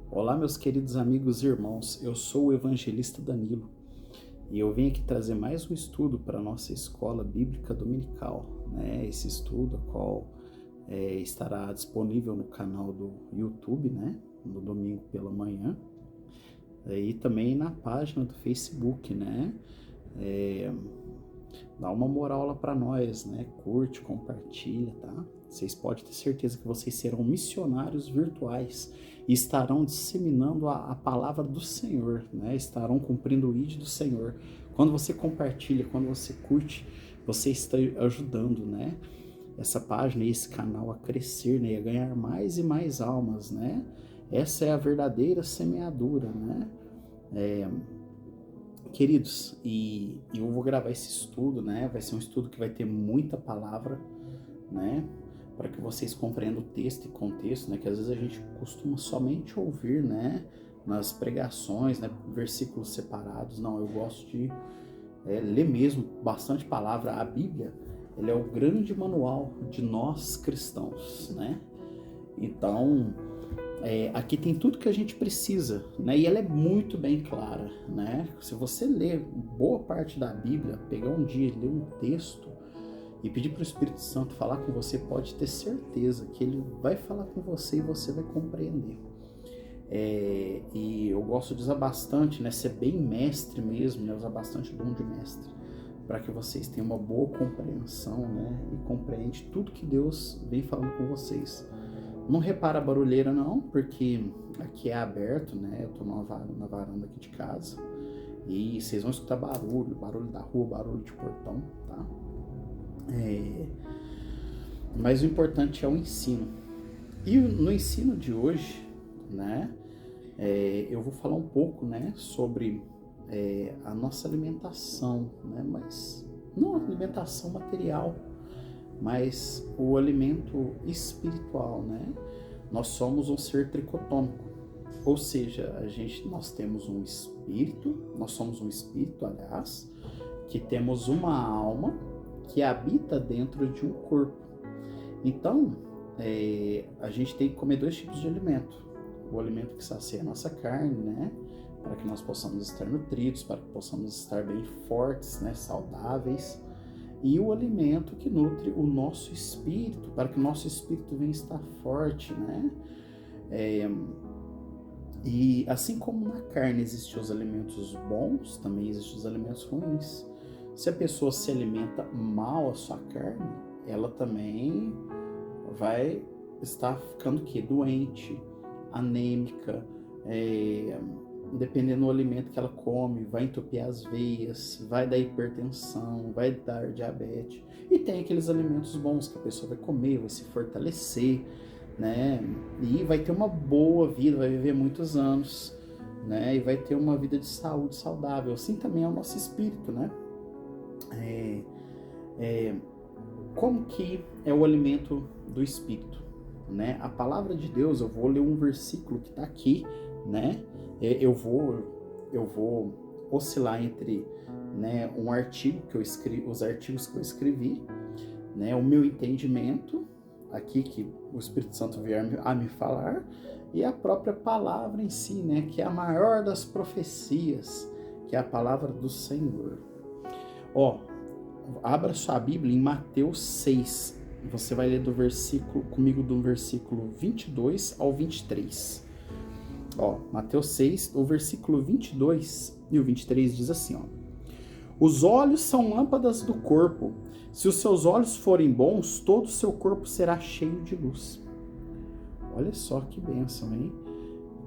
Olá, meus queridos amigos e irmãos, eu sou o evangelista Danilo e eu vim aqui trazer mais um estudo para a nossa escola bíblica dominical, né? Esse estudo, qual estará disponível no canal do YouTube, né? No domingo pela manhã, e também na página do Facebook, né? É, Dá uma moral lá para nós, né? Curte, compartilha, tá? Vocês podem ter certeza que vocês serão missionários virtuais e estarão disseminando a palavra do Senhor, né? Estarão cumprindo o ID do Senhor. Quando você compartilha, quando você curte, você está ajudando, né? Essa página e esse canal a crescer, né? A ganhar mais e mais almas, né? Essa é a verdadeira semeadura, né? Queridos, e eu vou gravar esse estudo, né? Vai ser um estudo que vai ter muita palavra, né? Para que vocês compreendam o texto e contexto, né? Que às vezes a gente costuma somente ouvir, né? Nas pregações, né? Versículos separados. Não, eu gosto de ler mesmo bastante palavra. A Bíblia, ele é o grande manual de nós cristãos, né? Então, aqui tem tudo que a gente precisa, né? E ela é muito bem clara, né? Se você ler boa parte da Bíblia, pegar um dia e ler um texto e pedir para o Espírito Santo falar com você, pode ter certeza que ele vai falar com você e você vai compreender. E eu gosto de usar bastante, né? Ser bem mestre mesmo, né? Usar bastante dom de mestre, para que vocês tenham uma boa compreensão, né? E compreende tudo que Deus vem falando com vocês. Não repara a barulheira não, porque aqui é aberto, né? Eu tô na varanda aqui de casa e vocês vão escutar barulho da rua, barulho de portão, tá? Mas o importante é o ensino. E no ensino de hoje, né? Eu vou falar um pouco, né? Sobre a nossa alimentação, né? Mas não a alimentação material, mas o alimento espiritual, né? Nós somos um ser tricotômico, ou seja, nós temos um espírito, nós somos um espírito, aliás, que temos uma alma que habita dentro de um corpo. Então, a gente tem que comer dois tipos de alimento: o alimento que sacia a nossa carne, né? Para que nós possamos estar nutridos, para que possamos estar bem fortes, né? Saudáveis. E o alimento que nutre o nosso espírito, para que o nosso espírito venha estar forte, né? E assim como na carne existem os alimentos bons, também existem os alimentos ruins. Se a pessoa se alimenta mal a sua carne, ela também vai estar ficando doente, anêmica, dependendo do alimento que ela come, vai entupir as veias, vai dar hipertensão, vai dar diabetes. E tem aqueles alimentos bons que a pessoa vai comer, vai se fortalecer, né? E vai ter uma boa vida, vai viver muitos anos, né? E vai ter uma vida de saúde saudável. Assim também é o nosso espírito, né? Como que é o alimento do espírito, né? A palavra de Deus, eu vou ler um versículo que está aqui, né? Eu vou oscilar entre, né, um artigo que eu escrevi, os artigos que eu escrevi, né, o meu entendimento aqui que o Espírito Santo vier a me falar, e a própria palavra em si, né, que é a maior das profecias, que é a palavra do Senhor. Abra sua Bíblia em Mateus 6. Você vai ler comigo do versículo 22 ao 23. Mateus 6, o versículo 22 e o 23 diz assim, os olhos são lâmpadas do corpo. Se os seus olhos forem bons, todo o seu corpo será cheio de luz. Olha só que bênção, hein?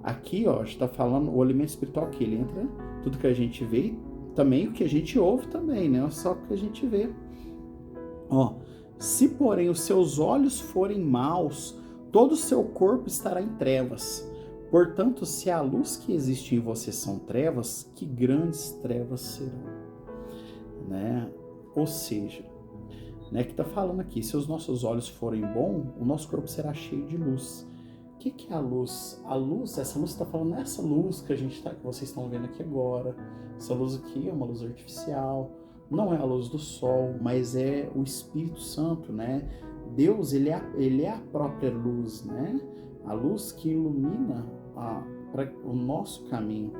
Aqui, está falando o alimento espiritual que ele entra, tudo que a gente vê, também o que a gente ouve também, né? Só o que a gente vê. Se porém os seus olhos forem maus, todo o seu corpo estará em trevas. Portanto, se a luz que existe em você são trevas, que grandes trevas serão, né? Ou seja, né, que está falando aqui, se os nossos olhos forem bons, o nosso corpo será cheio de luz. O que é a luz? A luz, essa luz está falando, essa luz que que vocês estão vendo aqui agora. Essa luz aqui é uma luz artificial, não é a luz do sol, mas é o Espírito Santo, né? Deus, ele é a própria luz, né? A luz que ilumina para o nosso caminho,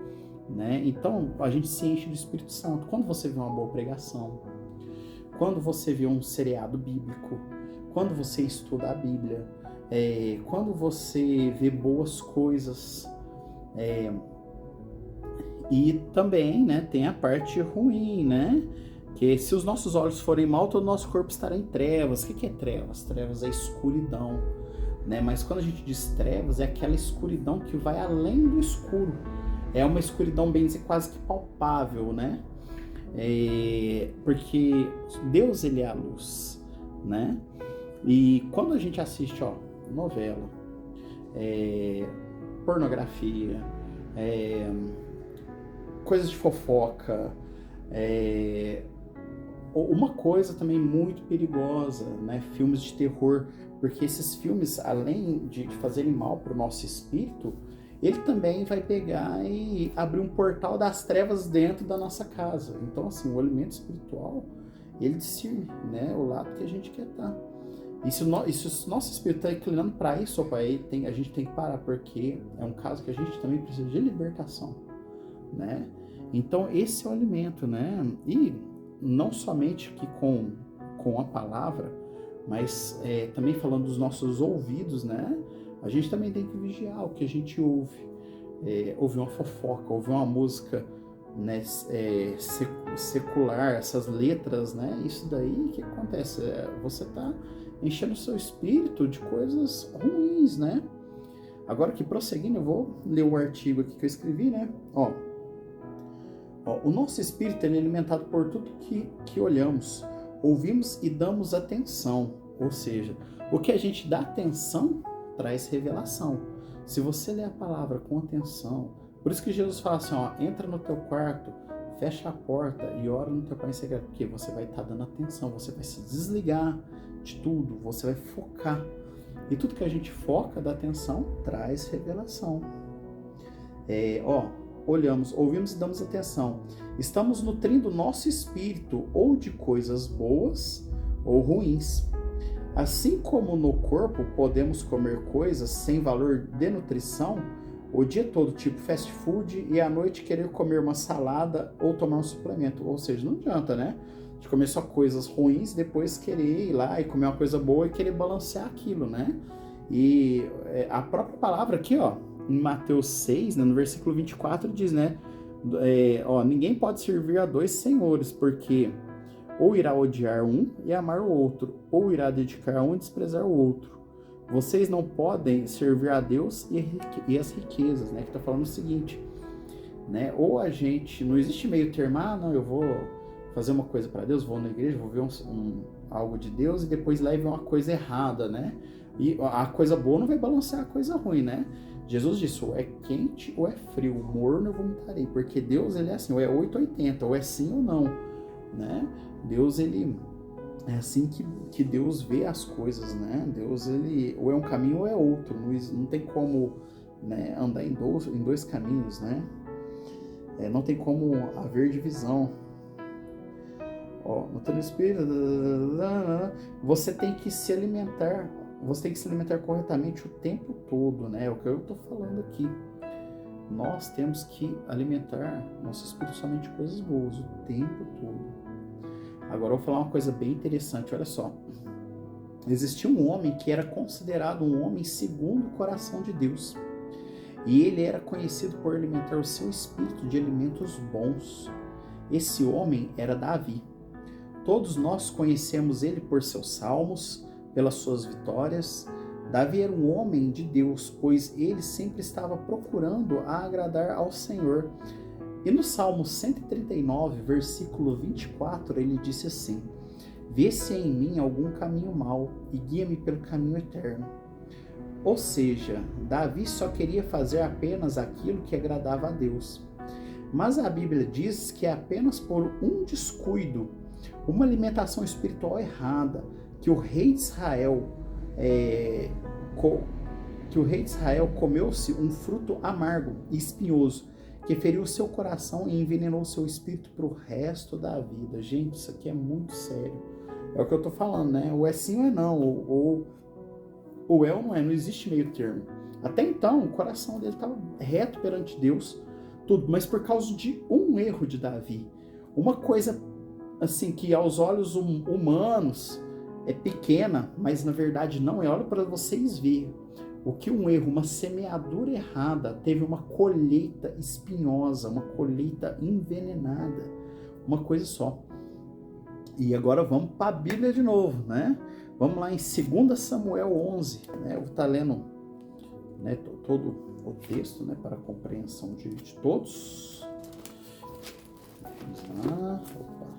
né? Então a gente se enche do Espírito Santo. Quando você vê uma boa pregação, quando você vê um seriado bíblico, quando você estuda a Bíblia, quando você vê boas coisas, e também, né, tem a parte ruim, né? Que se os nossos olhos forem mal, todo o nosso corpo estará em trevas. O que é trevas? Trevas é escuridão, né? Mas quando a gente diz trevas, é aquela escuridão que vai além do escuro. É uma escuridão, bem dizer, quase que palpável, né? Porque Deus, ele é a luz, né? E quando a gente assiste, novela, pornografia, coisas de fofoca, uma coisa também muito perigosa, né? Filmes de terror, porque esses filmes, além de fazerem mal para o nosso espírito, ele também vai pegar e abrir um portal das trevas dentro da nossa casa. Então, assim, o alimento espiritual, ele discerne, né, o lado que a gente quer estar. E se o nosso espírito está inclinando para isso, a gente tem que parar, porque é um caso que a gente também precisa de libertação, né? Então, esse é o alimento, né? E não somente que com a palavra, mas também falando dos nossos ouvidos, né? A gente também tem que vigiar o que a gente ouve. Ouvir uma fofoca, ouvir uma música, né, secular, essas letras, né? Isso daí, o que acontece? Você está enchendo o seu espírito de coisas ruins, né? Agora que prosseguindo, eu vou ler o artigo aqui que eu escrevi, né? O nosso espírito é alimentado por tudo que olhamos, ouvimos e damos atenção. Ou seja, o que a gente dá atenção traz revelação. Se você ler a palavra com atenção, por isso que Jesus fala assim, entra no teu quarto, fecha a porta e ora no teu Pai em segredo, porque você vai estar dando atenção, você vai se desligar de tudo, você vai focar. E tudo que a gente foca, dá atenção, traz revelação. Olhamos, ouvimos e damos atenção. Estamos nutrindo nosso espírito ou de coisas boas ou ruins. Assim como no corpo podemos comer coisas sem valor de nutrição, o dia todo, tipo fast food, e à noite querer comer uma salada ou tomar um suplemento. Ou seja, não adianta, né? De comer só coisas ruins, depois querer ir lá e comer uma coisa boa e querer balancear aquilo, né? E a própria palavra aqui, em Mateus 6, né, no versículo 24, diz, né? Ninguém pode servir a dois senhores, porque ou irá odiar um e amar o outro, ou irá dedicar a um e desprezar o outro. Vocês não podem servir a Deus e as riquezas, né? Que está falando o seguinte, né? Ou a gente, não existe meio termo, não, eu vou fazer uma coisa para Deus, vou na igreja, vou ver algo de Deus e depois leve uma coisa errada, né? E a coisa boa não vai balancear a coisa ruim, né? Jesus disse, ou é quente ou é frio, morno eu vomitarei, porque Deus, ele é assim, ou é 880, ou é sim ou não, né? Deus, ele é assim que Deus vê as coisas, né? Deus, ele ou é um caminho ou é outro, não tem como, né, andar em dois caminhos, né? Não tem como haver divisão. No teu espírito, você tem que se alimentar corretamente o tempo todo, né? É o que eu estou falando aqui. Nós temos que alimentar nosso espírito somente coisas boas o tempo todo. Agora eu vou falar uma coisa bem interessante, olha só. Existia um homem que era considerado um homem segundo o coração de Deus. E ele era conhecido por alimentar o seu espírito de alimentos bons. Esse homem era Davi. Todos nós conhecemos ele por seus salmos, pelas suas vitórias. Davi era um homem de Deus, pois ele sempre estava procurando agradar ao Senhor. E no Salmo 139, versículo 24, ele disse assim: vê se há em mim algum caminho mau e guia-me pelo caminho eterno. Ou seja, Davi só queria fazer apenas aquilo que agradava a Deus. Mas a Bíblia diz que é apenas por um descuido, uma alimentação espiritual errada, que o rei de Israel comeu-se um fruto amargo e espinhoso, que feriu seu coração e envenenou seu espírito para o resto da vida. Gente, isso aqui é muito sério. É o que eu tô falando, né? Ou é sim ou é não, ou é ou não é, não existe meio termo. Até então, o coração dele estava reto perante Deus, tudo, mas por causa de um erro de Davi, uma coisa assim que aos olhos humanos é pequena, mas na verdade não é. Olha para vocês verem o que um erro, uma semeadura errada, teve uma colheita espinhosa, uma colheita envenenada, uma coisa só. E agora vamos para a Bíblia de novo, né? Vamos lá em 2 Samuel 11, né? Eu vou estar lendo, né, todo o texto, né, para a compreensão de todos. Vamos lá, opa.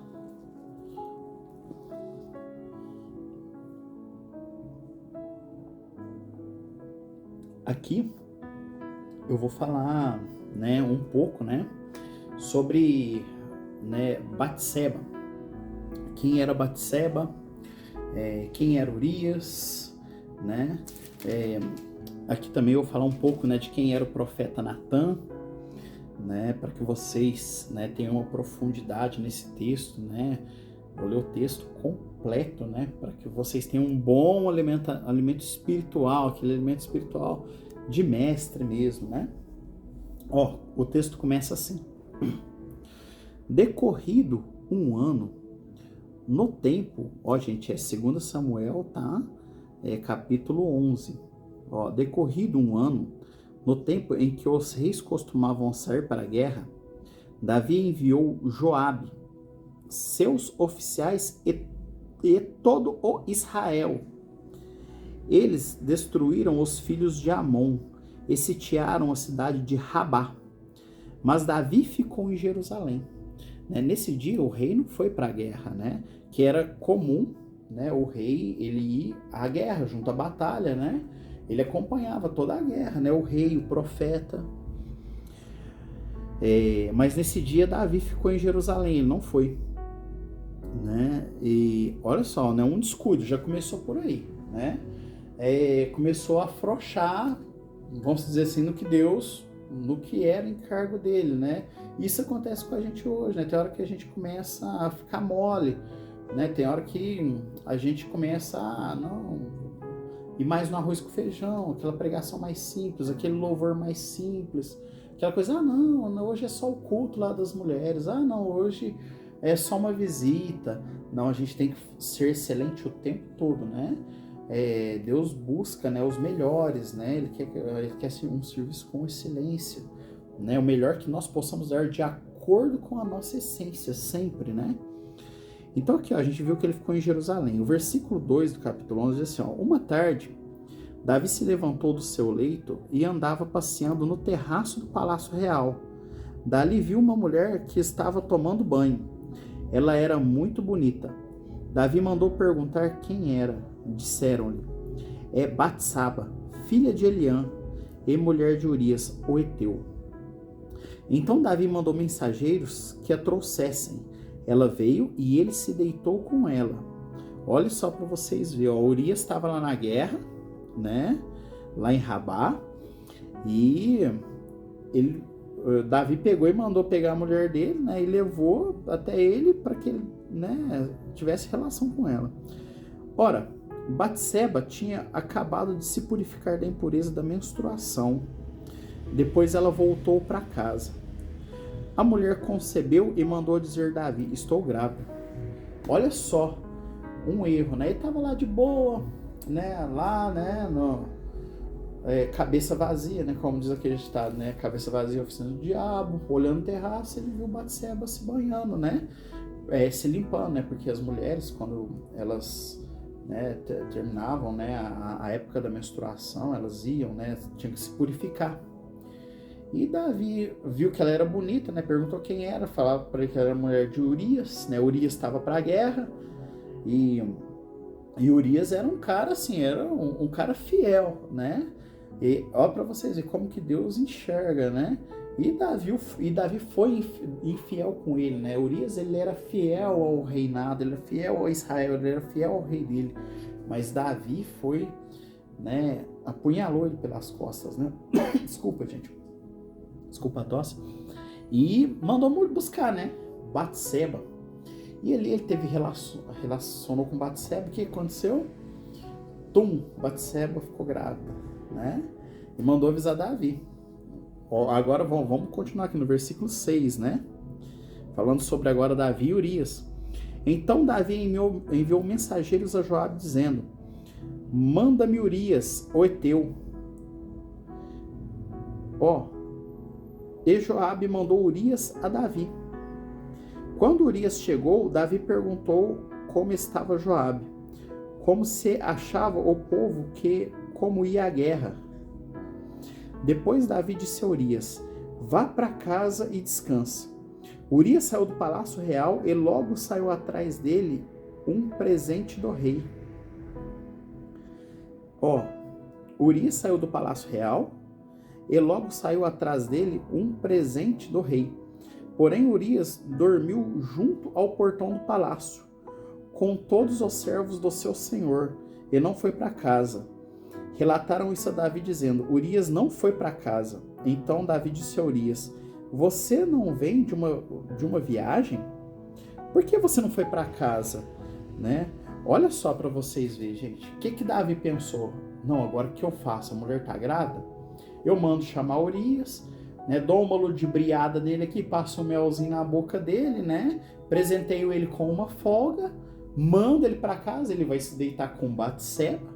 Aqui eu vou falar, né, um pouco, né, sobre, né, Batseba. Quem era Batseba? Quem era Urias, né? Aqui também eu vou falar um pouco, né, de quem era o profeta Natã, né, para que vocês, né, tenham uma profundidade nesse texto, né? Vou ler o texto completo, né, para que vocês tenham um bom alimento espiritual, aquele alimento espiritual de mestre mesmo, né? Ó, o texto começa assim: decorrido um ano, no tempo, ó gente, 2 Samuel, tá? Capítulo 11. Ó, decorrido um ano, no tempo em que os reis costumavam sair para a guerra, Davi enviou Joabe, seus oficiais e todo o Israel. Eles destruíram os filhos de Amon e sitiaram a cidade de Rabá. Mas Davi ficou em Jerusalém. Nesse dia o rei não foi para a guerra, né? Que era comum, né? O rei ele ir à guerra junto à batalha, né? Ele acompanhava toda a guerra, né? O rei, o profeta. Mas nesse dia Davi ficou em Jerusalém, ele não foi, né? E olha só, né? Um descuido já começou por aí, né? Começou a afrouxar, vamos dizer assim, no que era encargo dele, né? Isso acontece com a gente hoje, né? Tem hora que a gente começa a ficar mole, né? Tem hora que a gente começa a ir mais no arroz com feijão, aquela pregação mais simples, aquele louvor mais simples, aquela coisa, não, hoje é só o culto lá das mulheres, não, hoje é só uma visita. Não, a gente tem que ser excelente o tempo todo, né? Deus busca, né, os melhores, né? Ele quer um serviço com excelência, né? O melhor que nós possamos dar de acordo com a nossa essência, sempre, né? Então aqui, ó, a gente viu que ele ficou em Jerusalém. O versículo 2 do capítulo 11 diz assim, ó: uma tarde, Davi se levantou do seu leito e andava passeando no terraço do palácio real. Dali viu uma mulher que estava tomando banho. Ela era muito bonita. Davi mandou perguntar quem era. Disseram-lhe: é Batseba, filha de Eliã e mulher de Urias, o heteu. Então Davi mandou mensageiros que a trouxessem. Ela veio e ele se deitou com ela. Olha só para vocês verem, ó, Urias estava lá na guerra, né? Lá em Rabá, e Davi pegou e mandou pegar a mulher dele, né? E levou até ele para que ele, né, tivesse relação com ela. Ora, Batseba tinha acabado de se purificar da impureza da menstruação. Depois ela voltou para casa. A mulher concebeu e mandou dizer a Davi: estou grávida. Olha só, um erro, né? Ele estava lá de boa, né? Lá, né? Cabeça vazia, né? Como diz aquele ditado, né? Cabeça vazia, oficina do diabo. Olhando o terraço, ele viu Batseba se banhando, né? Se limpando, né? Porque as mulheres, quando elas, né, terminavam, né, a época da menstruação, elas iam, né, tinham que se purificar. E Davi viu que ela era bonita, né, perguntou quem era, falava para ele que era mulher de Urias, né, Urias estava para a guerra, e Urias era um cara assim, era um cara fiel, né, e ó, para vocês verem como que Deus enxerga, né. E Davi foi infiel com ele, né? Urias, ele era fiel ao reinado, ele era fiel ao Israel, ele era fiel ao rei dele. Mas Davi foi, né? Apunhalou ele pelas costas, né? Desculpa, gente. Desculpa a tosse. E mandou buscar, né? Batseba. E ali ele relacionou com Batseba. O que aconteceu? Batseba ficou grávida, né? e mandou avisar Davi. Agora vamos continuar aqui no versículo 6, né? Falando sobre agora Davi e Urias. Então Davi enviou mensageiros a Joabe dizendo: manda-me Urias, o heteu. E Joabe mandou Urias a Davi. Quando Urias chegou, Davi perguntou como estava Joabe, como se achava o povo, como ia a guerra. Depois Davi disse a Urias: vá para casa e descansa. Urias saiu do palácio real e logo saiu atrás dele um presente do rei. Urias saiu do palácio real e logo saiu atrás dele um presente do rei. Porém Urias dormiu junto ao portão do palácio, com todos os servos do seu senhor, e não foi para casa. Relataram isso a Davi, dizendo: Urias não foi para casa. Então Davi disse a Urias: você não vem de uma viagem? Por que você não foi para casa? Né? Olha só para vocês verem, gente. O que Davi pensou? Não, agora o que eu faço? A mulher tá grávida? Eu mando chamar Urias, né? Dou uma ludibriada nele aqui, passo um melzinho na boca dele, né? Presenteio ele com uma folga, mando ele para casa, ele vai se deitar com Batseba,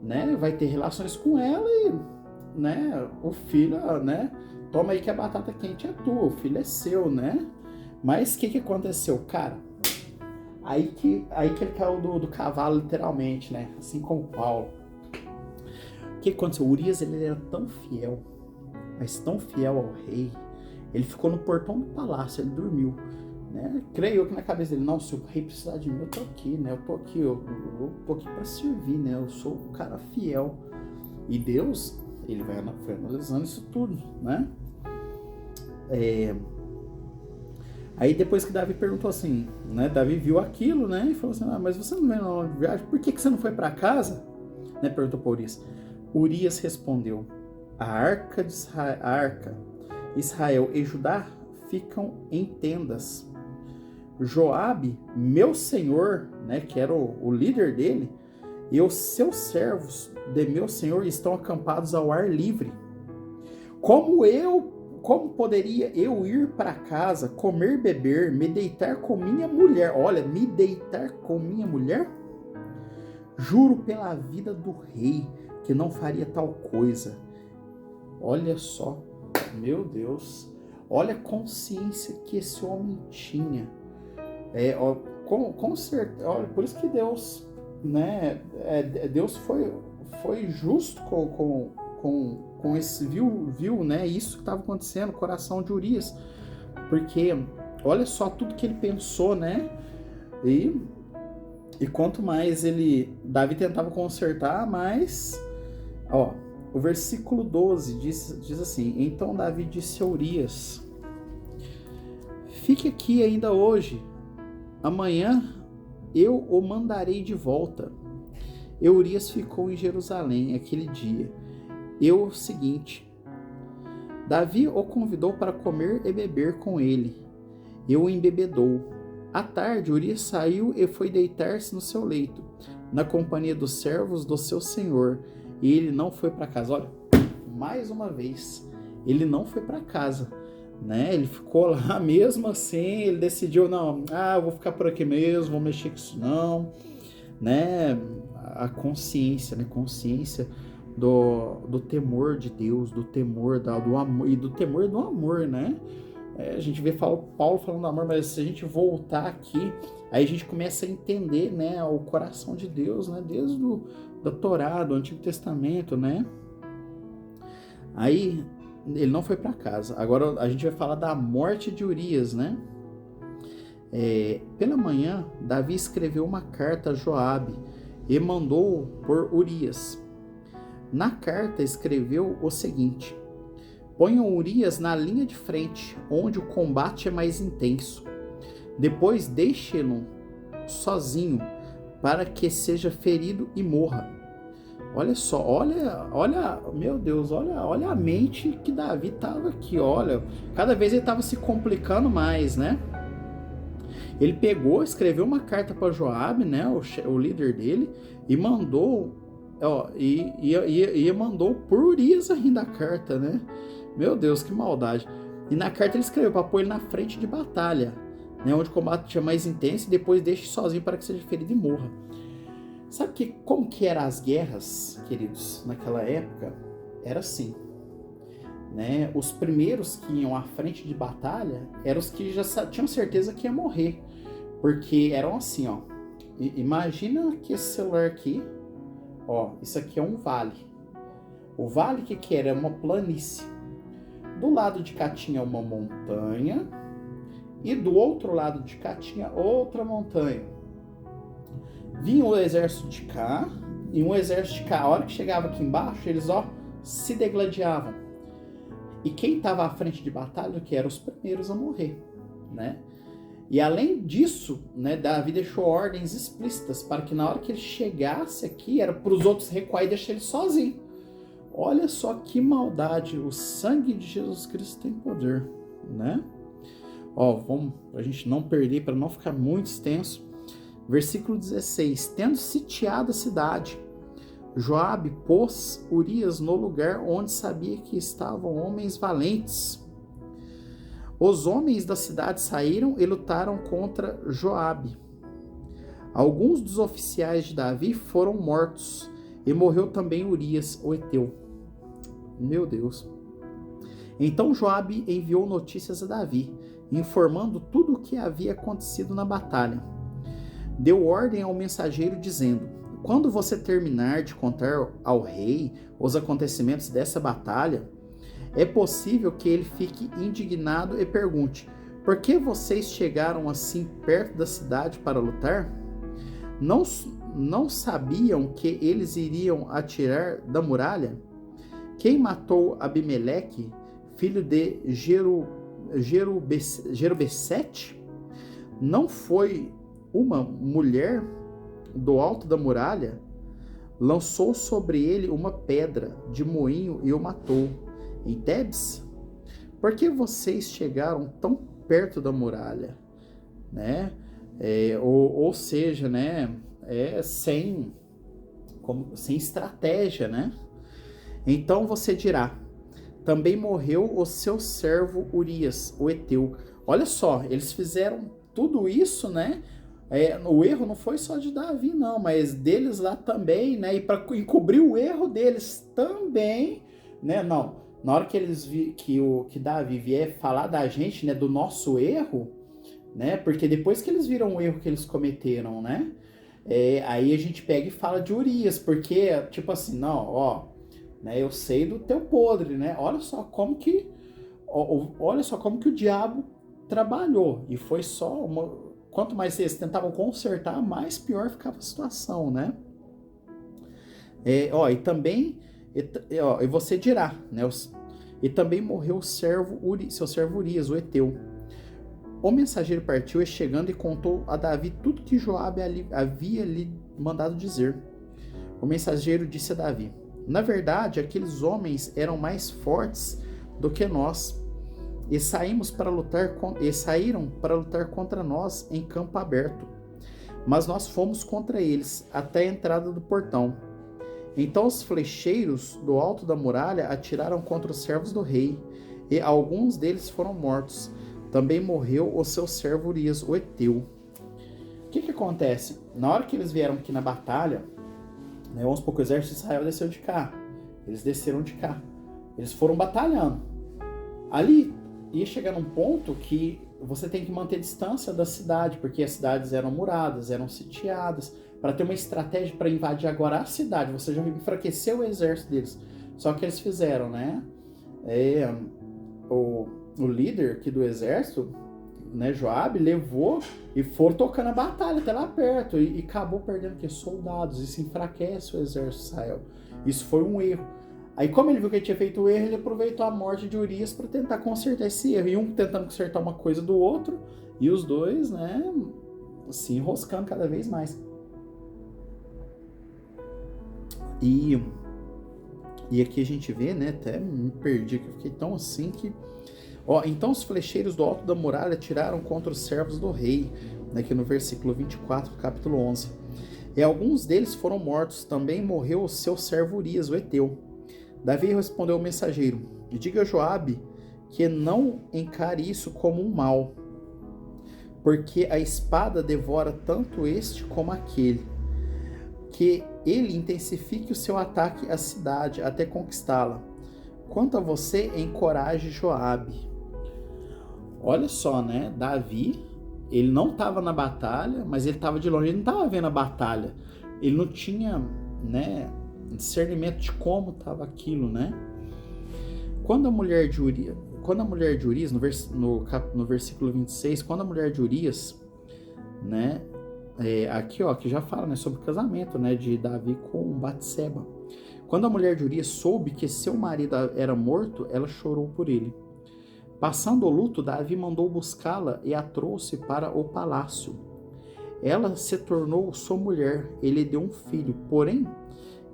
né? Vai ter relações com ela e, né? O filho, né? Toma aí que a batata quente é tua, o filho é seu, né? Mas o que aconteceu, cara? Aí que ele caiu do cavalo, literalmente, né? Assim como Paulo. O que aconteceu? O Urias, ele era tão fiel, mas tão fiel ao rei, ele ficou no portão do palácio, ele dormiu, né? Creio que na cabeça dele: não, se o rei precisar de mim, eu tô aqui, né? Eu tô aqui para servir, né? Eu sou um cara fiel. E Deus, ele foi analisando isso tudo, né? Aí depois que Davi perguntou assim, né? Davi viu aquilo, né? E falou assim: mas você não veio na viagem? Por que você não foi para casa? Né? Perguntou para Urias. Urias respondeu: a arca Israel e Judá ficam em tendas. Joabe, meu senhor, né? Que era o líder dele, e os seus servos de meu senhor estão acampados ao ar livre. Como poderia eu ir para casa, comer, beber, me deitar com minha mulher? Olha, me deitar com minha mulher? Juro pela vida do rei que não faria tal coisa. Olha só, meu Deus, olha a consciência que esse homem tinha. Com certeza, olha, por isso que Deus, né? Deus foi justo com esse viu, né? Isso que estava acontecendo no coração de Urias, porque olha só tudo que ele pensou, né? E quanto mais Davi tentava consertar, mais, o versículo 12 diz assim: então Davi disse a Urias: fique aqui ainda hoje, amanhã eu o mandarei de volta. E Urias ficou em Jerusalém aquele dia. E o seguinte: Davi o convidou para comer e beber com ele, e o embebedou. À tarde, Urias saiu e foi deitar-se no seu leito, na companhia dos servos do seu senhor, e ele não foi para casa. Olha, mais uma vez, ele não foi para casa, né? Ele ficou lá mesmo assim, ele decidiu: não, eu vou ficar por aqui mesmo, vou mexer com isso não, né? A consciência, né? Consciência do temor de Deus, do temor do amor e do temor do amor, né? A gente vê Paulo falando do amor, mas se a gente voltar aqui, aí a gente começa a entender, né, o coração de Deus, né, desde da Torá, do Antigo Testamento, né? Aí ele não foi para casa. Agora a gente vai falar da morte de Urias, né? Pela manhã, Davi escreveu uma carta a Joabe e mandou por Urias. Na carta escreveu o seguinte: ponham Urias na linha de frente, onde o combate é mais intenso. Depois deixem-no sozinho, para que seja ferido e morra. Olha só, olha, meu Deus, olha a mente que Davi estava aqui, olha. Cada vez ele estava se complicando mais, né? Ele pegou, escreveu uma carta para Joabe, né, o líder dele, e mandou ó, e mandou por Urias ainda a carta, né? Meu Deus, que maldade. E na carta ele escreveu para pôr ele na frente de batalha, né, onde o combate é mais intenso, e depois deixe sozinho para que seja ferido e morra. Sabe como que eram as guerras, queridos, naquela época? Era assim, né? Os primeiros que iam à frente de batalha eram os que já tinham certeza que ia morrer, porque eram assim, ó. Imagina que esse celular aqui, ó, isso aqui é um vale. O vale que era? É uma planície. Do lado de cá tinha uma montanha e do outro lado de cá tinha outra montanha. Vinha o exército de cá e um exército de cá. A hora que chegava aqui embaixo, eles, ó, se degladiavam. E quem estava à frente de batalha, que eram os primeiros a morrer, né? E além disso, né, Davi deixou ordens explícitas para que na hora que ele chegasse aqui, era para os outros recuar e deixar ele sozinho. Olha só que maldade, o sangue de Jesus Cristo tem poder, né? Ó, vamos, pra gente não perder, para não ficar muito extenso. Versículo 16. Tendo sitiado a cidade, Joabe pôs Urias no lugar onde sabia que estavam homens valentes. Os homens da cidade saíram e lutaram contra Joabe. Alguns dos oficiais de Davi foram mortos, e morreu também Urias, o heteu. Meu Deus. Então Joabe enviou notícias a Davi, informando tudo o que havia acontecido na batalha. Deu ordem ao mensageiro dizendo: quando você terminar de contar ao rei os acontecimentos dessa batalha, é possível que ele fique indignado e pergunte: por que vocês chegaram assim perto da cidade para lutar? Não sabiam que eles iriam atirar da muralha? Quem matou Abimeleque, filho de Jerubessete? Não foi uma mulher do alto da muralha? Lançou sobre ele uma pedra de moinho e o matou. Em Tebes? Por que vocês chegaram tão perto da muralha? Né? Ou seja, né? Sem estratégia, né? Então você dirá: também morreu o seu servo Urias, o heteu. Olha só, eles fizeram tudo isso, né? O erro não foi só de Davi, não, mas deles lá também, né? E para encobrir o erro deles também, né? Não, na hora que eles que Davi vier falar da gente, né? Do nosso erro, né? Porque depois que eles viram o erro que eles cometeram, né? Aí a gente pega e fala de Urias, porque tipo assim, não, ó, né? Eu sei do teu podre, né? Olha só como que o diabo trabalhou, e foi só uma. Quanto mais eles tentavam consertar, mais pior ficava a situação, né? E também, e você dirá, né? E também morreu seu servo Urias, o heteu. O mensageiro partiu, e chegando, e contou a Davi tudo que Joabe havia lhe mandado dizer. O mensageiro disse a Davi: na verdade, aqueles homens eram mais fortes do que nós, e saíram para lutar contra nós em campo aberto. Mas nós fomos contra eles até a entrada do portão. Então os flecheiros do alto da muralha atiraram contra os servos do rei, e alguns deles foram mortos. Também morreu o seu servo Urias, o heteu. O que acontece? Na hora que eles vieram aqui na batalha, né, vamos supor que o exército de Israel desceu de cá. Eles desceram de cá. Eles foram batalhando. Ali ia chegar num ponto que você tem que manter distância da cidade, porque as cidades eram muradas, eram sitiadas. Para ter uma estratégia para invadir agora a cidade, você já enfraqueceu o exército deles. Só que eles fizeram, né? O líder aqui do exército, né, Joabe, levou e foram tocando a batalha até lá perto, e acabou perdendo que soldados, e se enfraquece o exército de Israel. Isso foi um erro. Aí, como ele viu que ele tinha feito o erro, ele aproveitou a morte de Urias para tentar consertar esse erro. E um tentando consertar uma coisa do outro, e os dois, né, se enroscando cada vez mais. E aqui a gente vê, né, até me perdi, que eu fiquei tão assim que... então os flecheiros do alto da muralha atiraram contra os servos do rei, né, aqui no versículo 24 do capítulo 11. e alguns deles foram mortos. Também morreu o seu servo Urias, o heteu. Davi respondeu ao mensageiro: diga a Joabe que não encare isso como um mal, porque a espada devora tanto este como aquele, que ele intensifique o seu ataque à cidade até conquistá-la. Quanto a você, encoraje Joabe. Olha só, né? Davi, ele não estava na batalha, mas ele estava de longe, ele não estava vendo a batalha. Ele não tinha, né, discernimento de como estava aquilo, né? Quando a mulher de Urias, no versículo 26, quando a mulher de Urias, né, aqui ó, que já fala, né, sobre o casamento, né, de Davi com Batseba. Quando a mulher de Urias soube que seu marido era morto, ela chorou por ele. Passando o luto, Davi mandou buscá-la e a trouxe para o palácio. Ela se tornou sua mulher, ele deu um filho. Porém,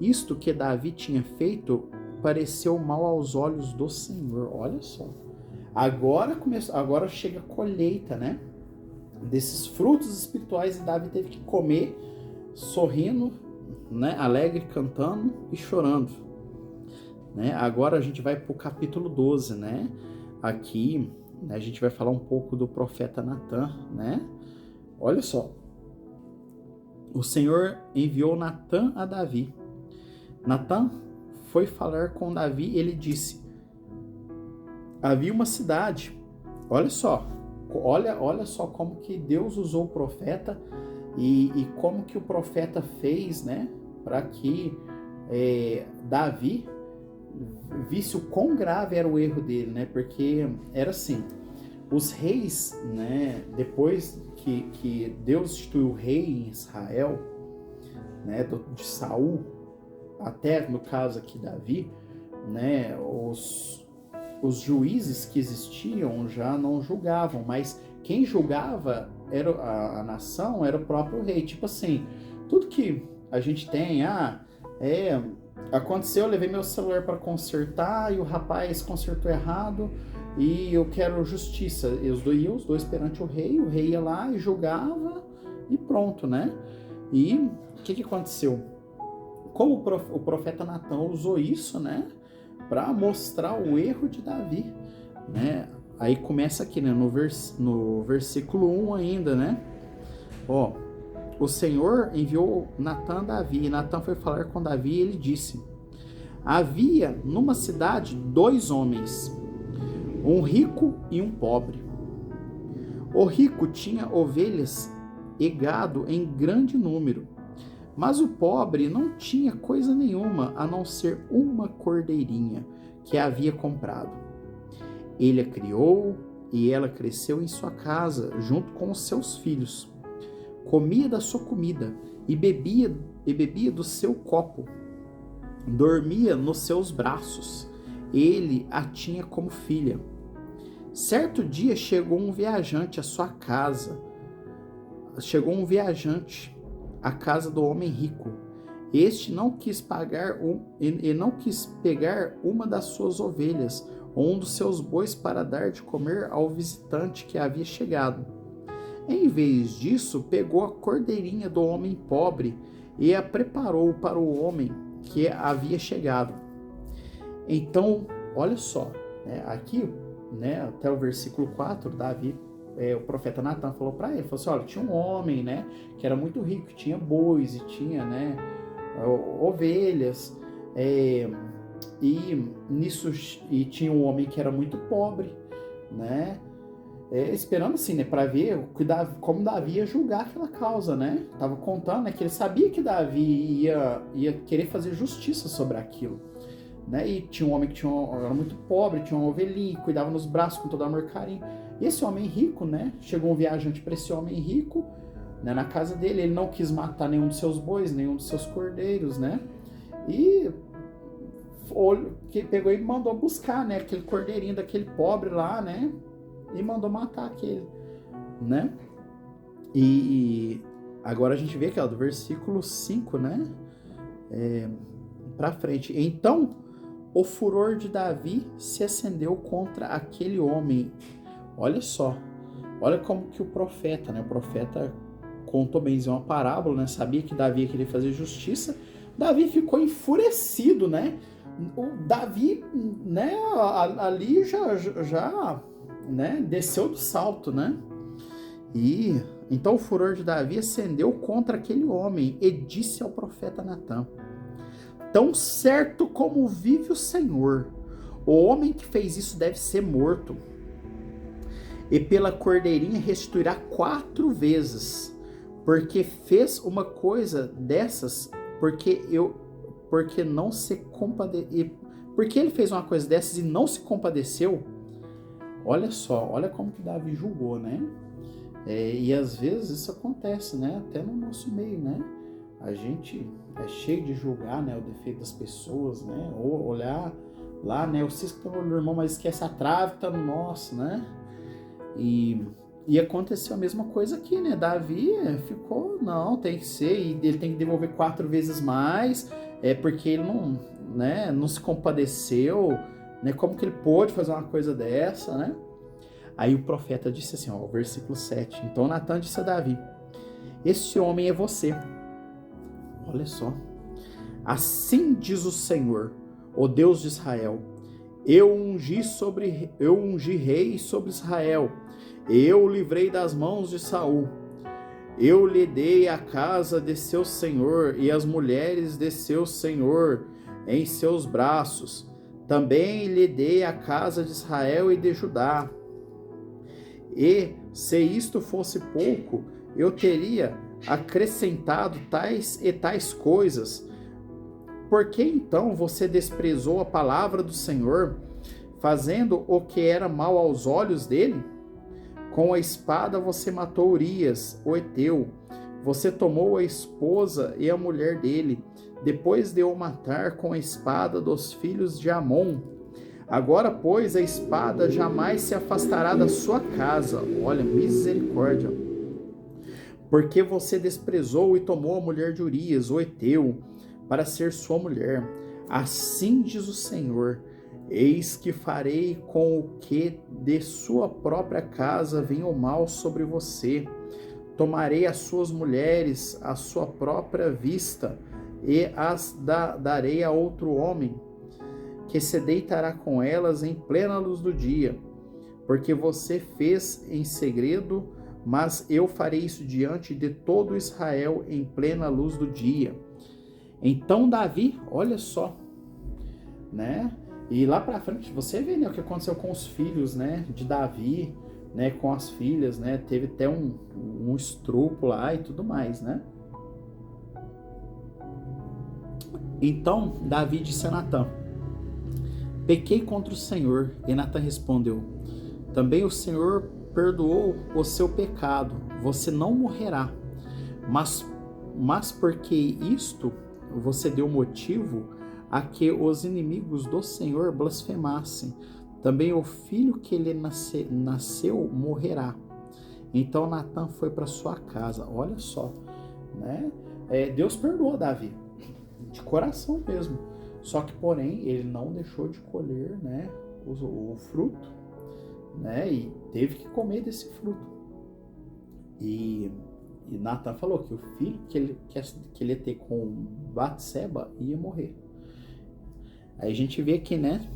isto que Davi tinha feito pareceu mal aos olhos do Senhor. Olha só. Agora chega a colheita, né? Desses frutos espirituais, e Davi teve que comer sorrindo, né? Alegre, cantando e chorando. Né? Agora a gente vai para o capítulo 12, né? Aqui, né, a gente vai falar um pouco do profeta Natan, né? Olha só. O Senhor enviou Natan a Davi. Natan foi falar com Davi e ele disse: havia uma cidade. Olha só. Olha só como que Deus usou o profeta e como que o profeta fez, né? Para que Davi visse o quão grave era o erro dele, né? Porque era assim, os reis, né? Depois que Deus instituiu o rei em Israel, né? De Saul até no caso aqui Davi, né? Os juízes que existiam já não julgavam, mas quem julgava era a nação, era o próprio rei. Tipo assim, tudo que a gente tem, aconteceu, eu levei meu celular para consertar e o rapaz consertou errado e eu quero justiça. Os dois perante o rei ia lá e julgava e pronto, né? E o que aconteceu? Como o profeta Natan usou isso, né? Para mostrar o erro de Davi, né? Aí começa aqui, né? No versículo 1 ainda, né? Ó. O Senhor enviou Natan a Davi, e Natan foi falar com Davi e ele disse: havia numa cidade 2 homens, um rico e um pobre. O rico tinha ovelhas e gado em grande número, mas o pobre não tinha coisa nenhuma a não ser uma cordeirinha que havia comprado. Ele a criou e ela cresceu em sua casa junto com os seus filhos. Comia da sua comida e bebia do seu copo. Dormia nos seus braços. Ele a tinha como filha. Certo dia chegou um viajante à sua casa. Chegou um viajante à casa do homem rico. Este não quis pegar uma das suas ovelhas ou um dos seus bois para dar de comer ao visitante que havia chegado. Em vez disso, pegou a cordeirinha do homem pobre e a preparou para o homem que havia chegado. Então, olha só, né, aqui, né, até o versículo 4, Davi, o profeta Natan falou para ele, falou assim, olha, tinha um homem, né, que era muito rico, que tinha bois e tinha, né, ovelhas, e tinha um homem que era muito pobre, né, esperando assim, né, para ver como Davi ia julgar aquela causa, né? Tava contando, né, que ele sabia que Davi ia querer fazer justiça sobre aquilo, né? E tinha um homem que era muito pobre, tinha uma ovelhinha, cuidava nos braços com todo amor e carinho. E esse homem rico, né? Chegou um viajante para esse homem rico, né, na casa dele. Ele não quis matar nenhum dos seus bois, nenhum dos seus cordeiros, né? E que pegou e mandou buscar, né, aquele cordeirinho daquele pobre lá, né? E mandou matar aquele, né? E agora a gente vê aqui, ó, do versículo 5, né? Pra frente. Então, o furor de Davi se acendeu contra aquele homem. Olha só. Olha como que o profeta, né? O profeta contou bem uma parábola, né? Sabia que Davi ia querer fazer justiça. Davi ficou enfurecido, né? O Davi, né, ali já né, desceu do salto, né? E então o furor de Davi ascendeu contra aquele homem e disse ao profeta Natã: tão certo como vive o Senhor, o homem que fez isso deve ser morto, e pela cordeirinha restituirá 4 vezes, porque fez uma coisa dessas, porque não se compadeceu, porque ele fez uma coisa dessas e não se compadeceu. Olha só, olha como que Davi julgou, né? E às vezes isso acontece, né? Até no nosso meio, né? A gente é cheio de julgar, né, o defeito das pessoas, né? Ou olhar lá, né? O cisco tá no olho do irmão, mas esquece a trave que tá no nosso, né? E aconteceu a mesma coisa aqui, né? Davi ficou, não, tem que ser, e ele tem que devolver 4 vezes mais, porque ele não, né, não se compadeceu, né? Como que ele pôde fazer uma coisa dessa, né? Aí o profeta disse assim, ó, versículo 7. Então Natã disse a Davi: esse homem é você. Olha só. Assim diz o Senhor, o Deus de Israel: eu ungi rei sobre Israel. Eu o livrei das mãos de Saul. Eu lhe dei a casa de seu senhor e as mulheres de seu senhor em seus braços. Também lhe dei a casa de Israel e de Judá. E, se isto fosse pouco, eu teria acrescentado tais e tais coisas. Por que então você desprezou a palavra do Senhor, fazendo o que era mal aos olhos dele? Com a espada você matou Urias, o heteu. Você tomou a esposa e a mulher dele, depois de o matar com a espada dos filhos de Amon. Agora, pois, a espada jamais se afastará da sua casa. Olha, misericórdia. Porque você desprezou e tomou a mulher de Urias, o heteu, para ser sua mulher. Assim diz o Senhor: eis que farei com o que de sua própria casa venha o mal sobre você. Tomarei as suas mulheres à sua própria vista e as darei a outro homem, que se deitará com elas em plena luz do dia. Porque você fez em segredo, mas eu farei isso diante de todo Israel em plena luz do dia. Então Davi, olha só, né? E lá para frente você vê, né, o que aconteceu com os filhos, né, de Davi, né, com as filhas, né? Teve até um estupro lá e tudo mais, né? Então Davi disse a Natã: pequei contra o Senhor. E Natã respondeu: também o Senhor perdoou o seu pecado, você não morrerá. Mas porque isto você deu motivo a que os inimigos do Senhor blasfemassem, também o filho que lhe nasceu morrerá. Então Natã foi para sua casa. Olha só, né? Deus perdoou Davi, de coração mesmo. Só que, porém, ele não deixou de colher, né, o fruto, né? E teve que comer desse fruto. E Natã falou que o filho que ele ia ter com Batseba ia morrer. Aí a gente vê aqui, né,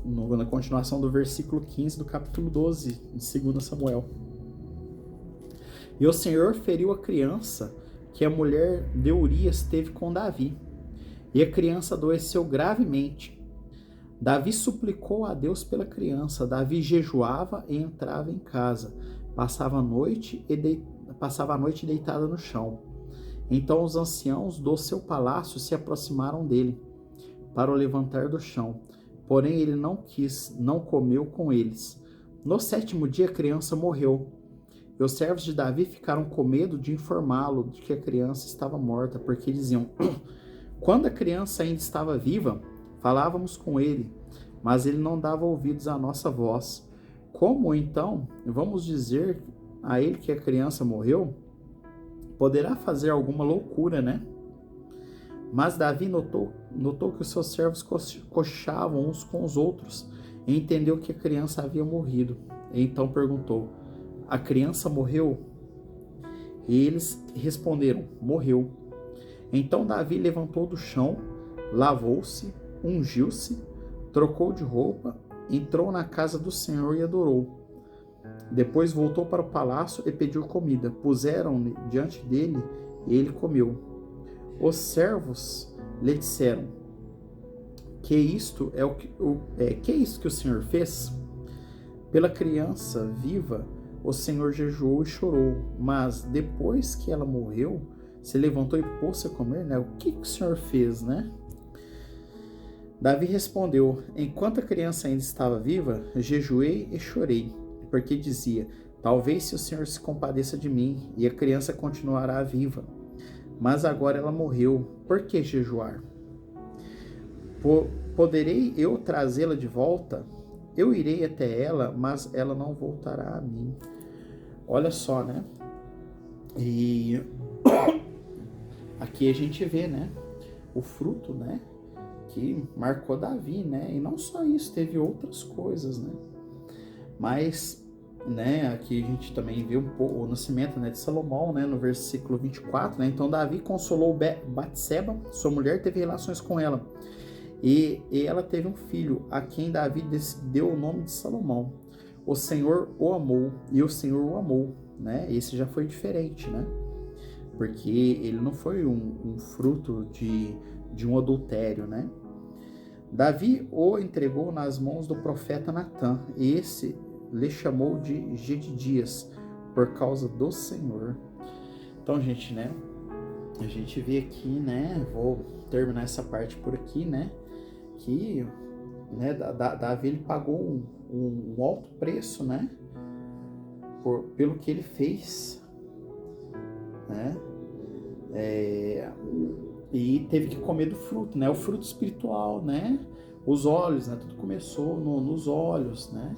na continuação do versículo 15 do capítulo 12 de 2 Samuel. E o Senhor feriu a criança que a mulher de Urias teve com Davi, e a criança adoeceu gravemente. Davi suplicou a Deus pela criança. Davi jejuava e entrava em casa, passava a noite deitada no chão. Então os anciãos do seu palácio se aproximaram dele para o levantar do chão. Porém ele não comeu com eles. No 7º dia a criança morreu. E os servos de Davi ficaram com medo de informá-lo de que a criança estava morta, porque diziam: quando a criança ainda estava viva, falávamos com ele, mas ele não dava ouvidos à nossa voz. Como então vamos dizer a ele que a criança morreu? Poderá fazer alguma loucura, né? Mas Davi notou que os seus servos cochichavam uns com os outros e entendeu que a criança havia morrido. E então perguntou: a criança morreu? E eles responderam: morreu. Então Davi levantou do chão, lavou-se, ungiu-se, trocou de roupa, entrou na casa do Senhor e adorou. Depois voltou para o palácio e pediu comida. Puseram-lhe diante dele e ele comeu. Os servos lhe disseram: que isto que o Senhor fez? Pela criança viva, o Senhor jejuou e chorou, mas depois que ela morreu, se levantou e pôs-se a comer, né? O que o Senhor fez, né? Davi respondeu: enquanto a criança ainda estava viva, jejuei e chorei, porque dizia: talvez se o Senhor se compadeça de mim, e a criança continuará viva. Mas agora ela morreu, por que jejuar? Poderei eu trazê-la de volta? Eu irei até ela, mas ela não voltará a mim. Olha só, né? E aqui a gente vê, né? O fruto, né? Que marcou Davi, né? E não só isso, teve outras coisas, né? Mas, né? Aqui a gente também vê um pouco o nascimento, né, de Salomão, né? No versículo 24, né? Então Davi consolou Batseba, sua mulher, teve relações com ela. E ela teve um filho, a quem Davi deu o nome de Salomão. O Senhor o amou e o Senhor o amou, né? Esse já foi diferente, né? Porque ele não foi um fruto de um adultério, né? Davi o entregou nas mãos do profeta Natã, e esse lhe chamou de Gedidias, por causa do Senhor. Então, gente, né? A gente vê aqui, né? Vou terminar essa parte por aqui, né? Que, né, Davi ele pagou um alto preço, né, pelo que ele fez, né, e teve que comer do fruto, né, o fruto espiritual, né, os olhos, né, tudo começou nos olhos, né.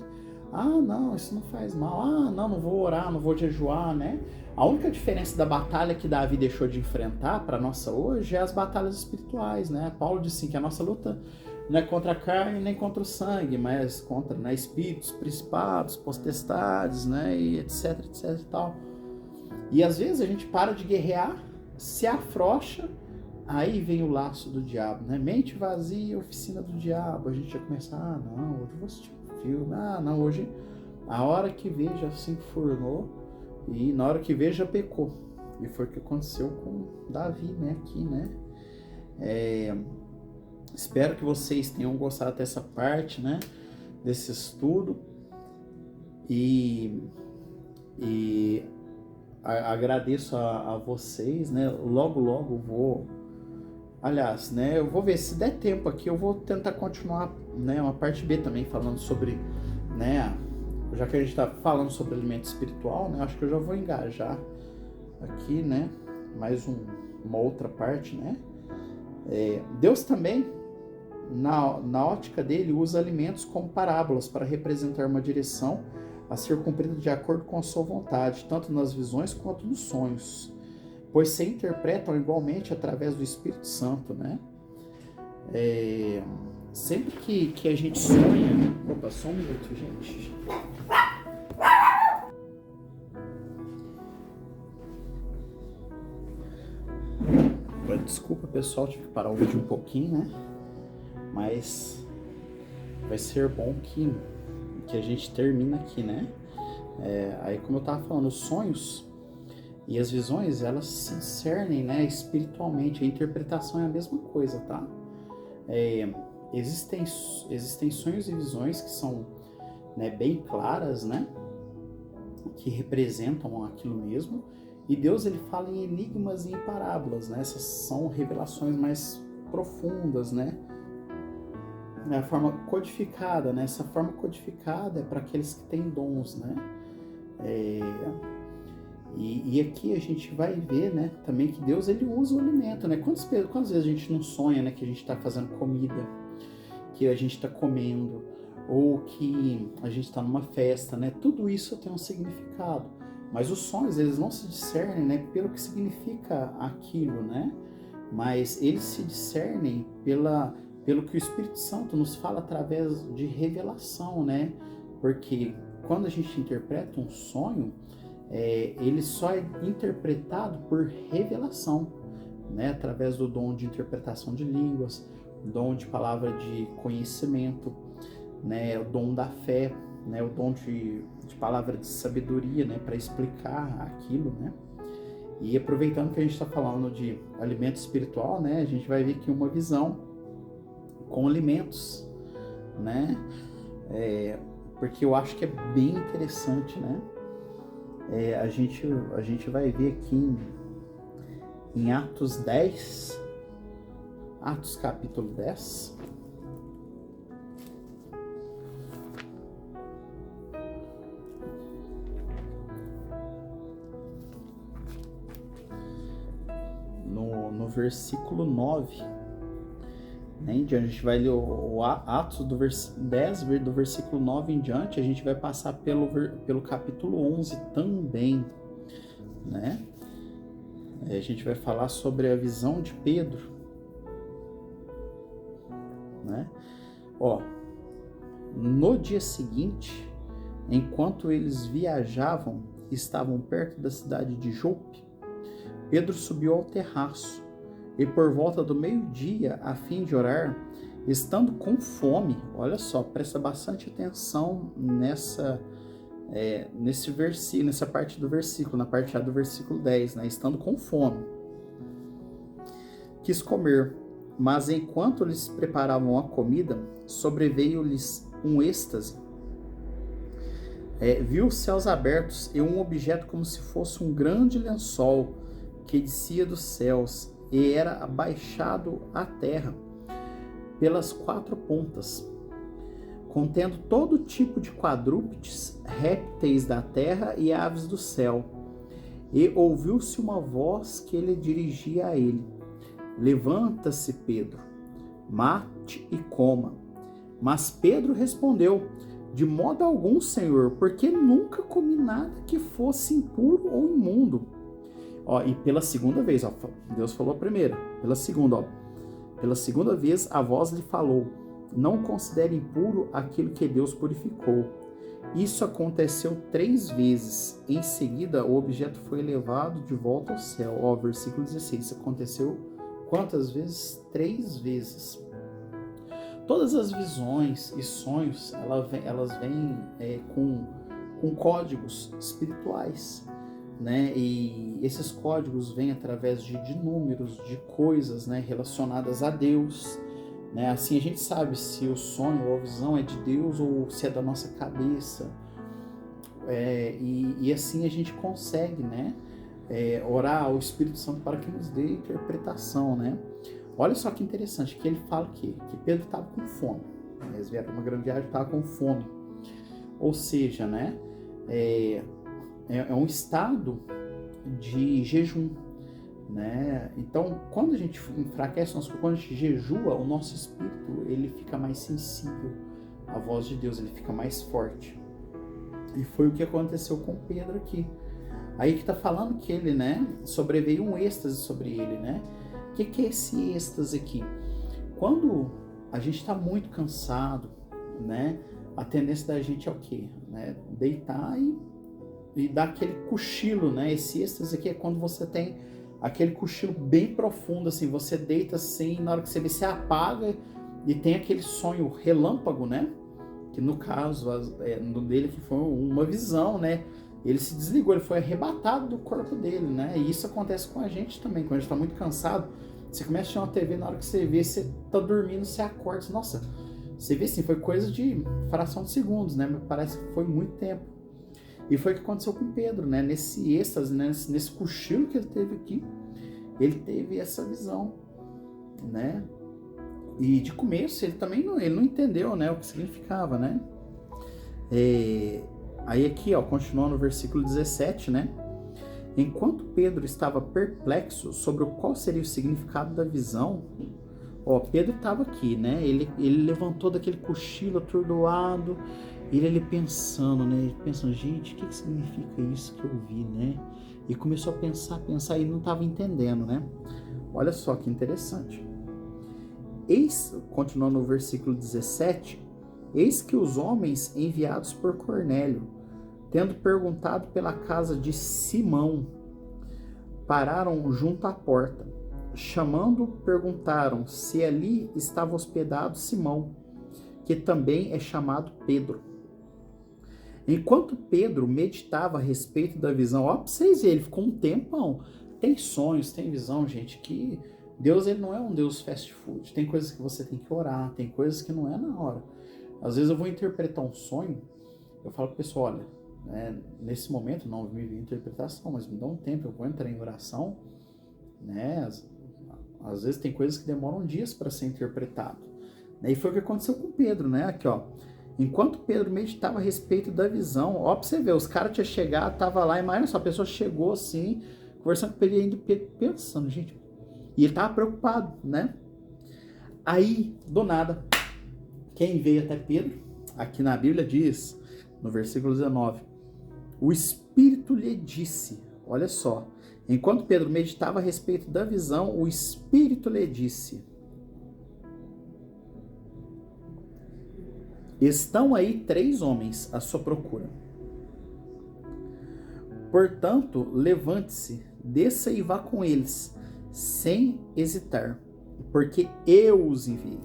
Ah, não, isso não faz mal. Ah, não vou orar, não vou jejuar, né. A única diferença da batalha que Davi deixou de enfrentar para nossa hoje é as batalhas espirituais, né. Paulo disse assim, que a nossa luta não é contra a carne nem contra o sangue, mas contra, né, espíritos, principados, potestades, né, e etc e tal. E às vezes a gente para de guerrear, se afrouxa, aí vem o laço do diabo, né? Mente vazia, oficina do diabo. A gente já começa, não, hoje eu vou assistir um filme, não, hoje, a hora que vê já se enfurnou, e na hora que vê já pecou. E foi o que aconteceu com Davi, né, aqui, né? Espero que vocês tenham gostado dessa parte, né, desse estudo, e agradeço a vocês, né, logo vou, aliás, né, eu vou ver se der tempo aqui, eu vou tentar continuar, né, uma parte B também, falando sobre, né, já que a gente está falando sobre alimento espiritual, né, acho que eu já vou engajar aqui, né, mais uma outra parte, né. Deus também, na ótica dele, usa alimentos como parábolas para representar uma direção a ser cumprida de acordo com a sua vontade, tanto nas visões quanto nos sonhos, pois se interpretam igualmente através do Espírito Santo, né? Sempre que a gente sonha... Opa, só um minuto, gente. Desculpa, pessoal, tive que parar o vídeo um pouquinho, né? Mas vai ser bom que a gente termina aqui, né? Aí, como eu tava falando, os sonhos e as visões, elas se discernem, né, espiritualmente. A interpretação é a mesma coisa, tá? Existem sonhos e visões que são, né, bem claras, né? Que representam aquilo mesmo. E Deus, ele fala em enigmas e em parábolas, né? Essas são revelações mais profundas, né? A forma codificada, né? Essa forma codificada é para aqueles que têm dons, né? E aqui a gente vai ver, né, também que Deus, ele usa o alimento, né? Quantas vezes a gente não sonha, né, que a gente está fazendo comida, que a gente está comendo, ou que a gente está numa festa, né? Tudo isso tem um significado. Mas os sonhos, eles não se discernem, né, pelo que significa aquilo, né? Mas eles se discernem pelo que o Espírito Santo nos fala através de revelação, né? Porque quando a gente interpreta um sonho, ele só é interpretado por revelação, né? Através do dom de interpretação de línguas, dom de palavra de conhecimento, né? O dom da fé, né? O dom de palavra de sabedoria, né? Para explicar aquilo, né? E aproveitando que a gente está falando de alimento espiritual, né? A gente vai ver aqui uma visão com alimentos, né? Porque eu acho que é bem interessante, né? A gente vai ver aqui em Atos 10, Atos capítulo 10, no versículo 9, né, em diante, a gente vai ler o Atos do 10, do versículo 9 em diante, a gente vai passar pelo capítulo 11 também, né? A gente vai falar sobre a visão de Pedro, né? No dia seguinte, enquanto eles viajavam, estavam perto da cidade de Jope, Pedro subiu ao terraço e por volta do meio-dia, a fim de orar, estando com fome, olha só, presta bastante atenção nesse versículo, nessa parte do versículo, na parte A do versículo 10, né? Estando com fome, quis comer, mas enquanto lhes preparavam a comida, sobreveio-lhes um êxtase. Viu os céus abertos e um objeto como se fosse um grande lençol que descia dos céus e era abaixado à terra pelas 4 pontas, contendo todo tipo de quadrúpedes, répteis da terra e aves do céu. E ouviu-se uma voz que lhe dirigia a ele: levanta-se, Pedro, mate e coma. Mas Pedro respondeu: de modo algum, Senhor, porque nunca comi nada que fosse impuro ou imundo. E pela segunda vez, Deus falou a primeira, pela segunda vez a voz lhe falou: não considere impuro aquilo que Deus purificou. Isso aconteceu 3 vezes. Em seguida, o objeto foi levado de volta ao céu. Versículo 16. Isso aconteceu quantas vezes? 3 vezes. Todas as visões e sonhos, elas vêm com códigos espirituais, né? E esses códigos vêm através de números, de coisas, né, relacionadas a Deus, né? Assim a gente sabe se o sonho ou a visão é de Deus ou se é da nossa cabeça, e assim a gente consegue, né, orar ao Espírito Santo para que nos dê interpretação, né? Olha só que interessante, que ele fala que Pedro estava com fome, né? Eles vieram para uma grande viagem, estava com fome, ou seja, né, é um estado de jejum, né? Então, quando a gente enfraquece, quando a gente jejua, o nosso espírito ele fica mais sensível à voz de Deus, ele fica mais forte. E foi o que aconteceu com Pedro aqui. Aí que está falando que ele, né, sobreveio um êxtase sobre ele, né? O que é esse êxtase aqui? Quando a gente está muito cansado, né, a tendência da gente é o quê? Né? Deitar e dar aquele cochilo, né? Esse êxtase aqui é quando você tem aquele cochilo bem profundo, assim, você deita assim, na hora que você vê, você apaga e tem aquele sonho relâmpago, né? Que no caso no dele que foi uma visão, né? Ele se desligou, ele foi arrebatado do corpo dele, né? E isso acontece com a gente também, quando a gente tá muito cansado, você começa a assistir uma TV, na hora que você vê, você tá dormindo, você acorda, nossa, você vê assim, foi coisa de fração de segundos, né? Mas parece que foi muito tempo. E foi o que aconteceu com Pedro, né? Nesse êxtase, né? Nesse cochilo que ele teve aqui, ele teve essa visão, né? E de começo ele também não entendeu, né, o que significava, né? Aí aqui, continuando no versículo 17, né? Enquanto Pedro estava perplexo sobre qual seria o significado da visão, Pedro estava aqui, né? Ele levantou daquele cochilo atordoado, ele pensando, né? Ele pensando, gente, o que significa isso que eu vi, né? E começou a pensar, e não estava entendendo, né? Olha só que interessante. Continuando no versículo 17, eis que os homens enviados por Cornélio tendo perguntado pela casa de Simão, pararam junto à porta. Chamando, perguntaram se ali estava hospedado Simão, que também é chamado Pedro. Enquanto Pedro meditava a respeito da visão, ó, pra vocês verem, ele ficou um tempão. Tem sonhos, tem visão, gente, que Deus, ele não é um Deus fast food. Tem coisas que você tem que orar, tem coisas que não é na hora. Às vezes eu vou interpretar um sonho, eu falo pro pessoal, olha, né, nesse momento não me vi interpretação, mas me dá um tempo, eu vou entrar em oração, né? Às vezes tem coisas que demoram dias para ser interpretado. E foi o que aconteceu com Pedro, né? Aqui, ó. Enquanto Pedro meditava a respeito da visão, ó, pra você ver, os caras tinham chegado, tava lá, imagina só, a pessoa chegou assim, conversando com ele ainda, pensando, gente, e ele tava preocupado, né? Aí, do nada, quem veio até Pedro, aqui na Bíblia diz, no versículo 19, o Espírito lhe disse, olha só, enquanto Pedro meditava a respeito da visão, o Espírito lhe disse, estão aí 3 homens à sua procura. Portanto, levante-se, desça e vá com eles, sem hesitar, porque eu os enviei.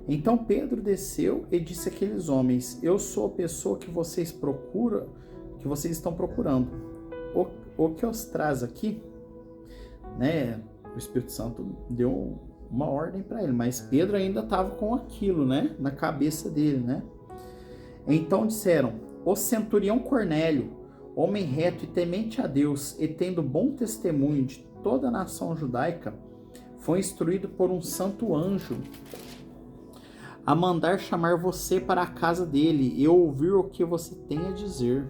Então Pedro desceu e disse àqueles homens, eu sou a pessoa que vocês procuram, que vocês estão procurando. O que os traz aqui, né? O Espírito Santo deu uma ordem para ele, mas Pedro ainda estava com aquilo, né, na cabeça dele, né? Então disseram, o centurião Cornélio, homem reto e temente a Deus, e tendo bom testemunho de toda a nação judaica, foi instruído por um santo anjo a mandar chamar você para a casa dele e ouvir o que você tem a dizer.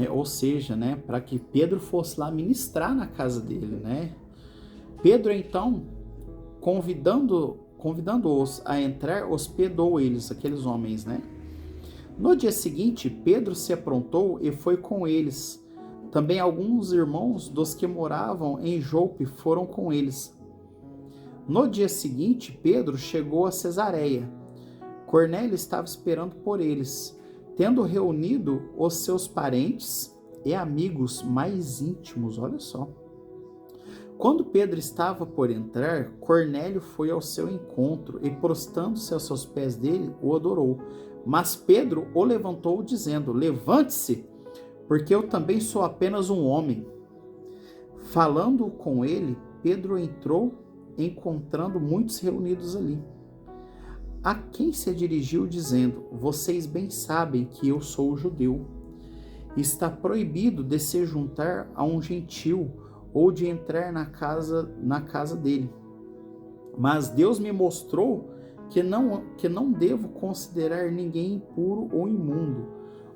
Ou seja, né, para que Pedro fosse lá ministrar na casa dele, né? Pedro, então, convidando-os a entrar, hospedou eles, aqueles homens, né? No dia seguinte, Pedro se aprontou e foi com eles. Também alguns irmãos dos que moravam em Jope foram com eles. No dia seguinte, Pedro chegou a Cesareia. Cornélio estava esperando por eles, tendo reunido os seus parentes e amigos mais íntimos, olha só. Quando Pedro estava por entrar, Cornélio foi ao seu encontro e, prostrando-se aos seus pés dele, o adorou. Mas Pedro o levantou, dizendo, levante-se, porque eu também sou apenas um homem. Falando com ele, Pedro entrou, encontrando muitos reunidos ali. A quem se dirigiu, dizendo, vocês bem sabem que eu sou judeu. Está proibido de se juntar a um gentil ou de entrar na casa dele. Mas Deus me mostrou que não devo considerar ninguém impuro ou imundo.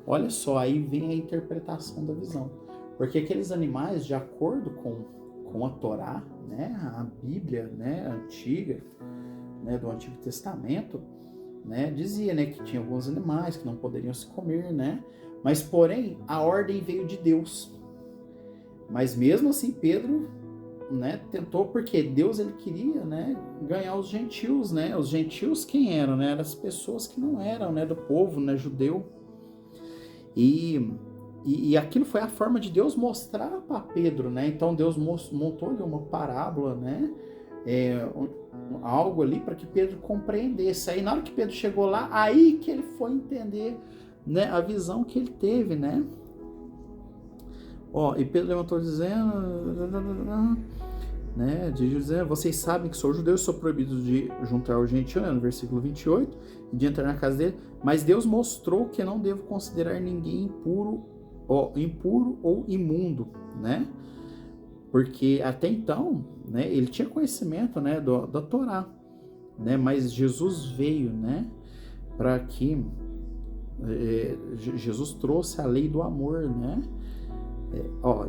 Olha só, aí vem a interpretação da visão. Porque aqueles animais, de acordo com a Torá, né, a Bíblia, né, antiga, né, do Antigo Testamento, né, dizia, né, que tinha alguns animais que não poderiam se comer, né? Mas, porém, a ordem veio de Deus. Mas mesmo assim, Pedro, né, tentou, porque Deus, ele queria, né, ganhar os gentios, né? Os gentios quem eram, né? Eram as pessoas que não eram, né, do povo, né, judeu. E aquilo foi a forma de Deus mostrar para Pedro, né? Então Deus montou-lhe uma parábola, né? Algo ali para que Pedro compreendesse. Aí na hora que Pedro chegou lá, aí que ele foi entender, né, a visão que ele teve, né? Ó, e Pedro levantou dizendo, né, dizendo, vocês sabem que sou judeu, sou proibido de juntar o gentil, né, no versículo 28, de entrar na casa dele, mas Deus mostrou que não devo considerar ninguém impuro ou imundo, né? Porque até então, né, ele tinha conhecimento, né, da Torá, né? Mas Jesus veio, né, para que Jesus trouxe a lei do amor, né?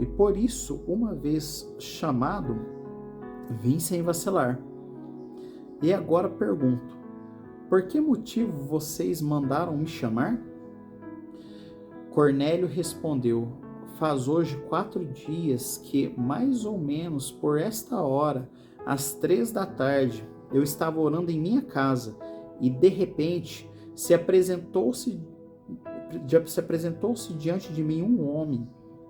E por isso, uma vez chamado, vim sem vacilar. E agora pergunto, por que motivo vocês mandaram me chamar? Cornélio respondeu, faz hoje 4 dias que, mais ou menos por esta hora, às 3 da tarde, eu estava orando em minha casa e, de repente, se se apresentou-se diante de mim um homem,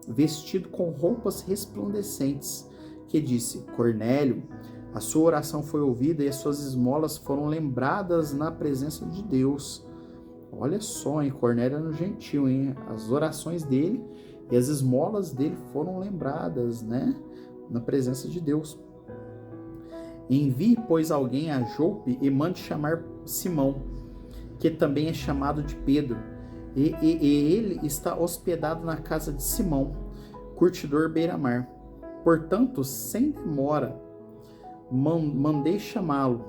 vestido com roupas resplandecentes, que disse: Cornélio, a sua oração foi ouvida e as suas esmolas foram lembradas na presença de Deus. Olha só, hein? Cornélio era um gentil, hein? As orações dele e as esmolas dele foram lembradas, né? Na presença de Deus. Envie, pois, alguém a Jope e mande chamar Simão, que também é chamado de Pedro, e ele está hospedado na casa de Simão, curtidor beira-mar. Portanto, sem demora, mandei chamá-lo,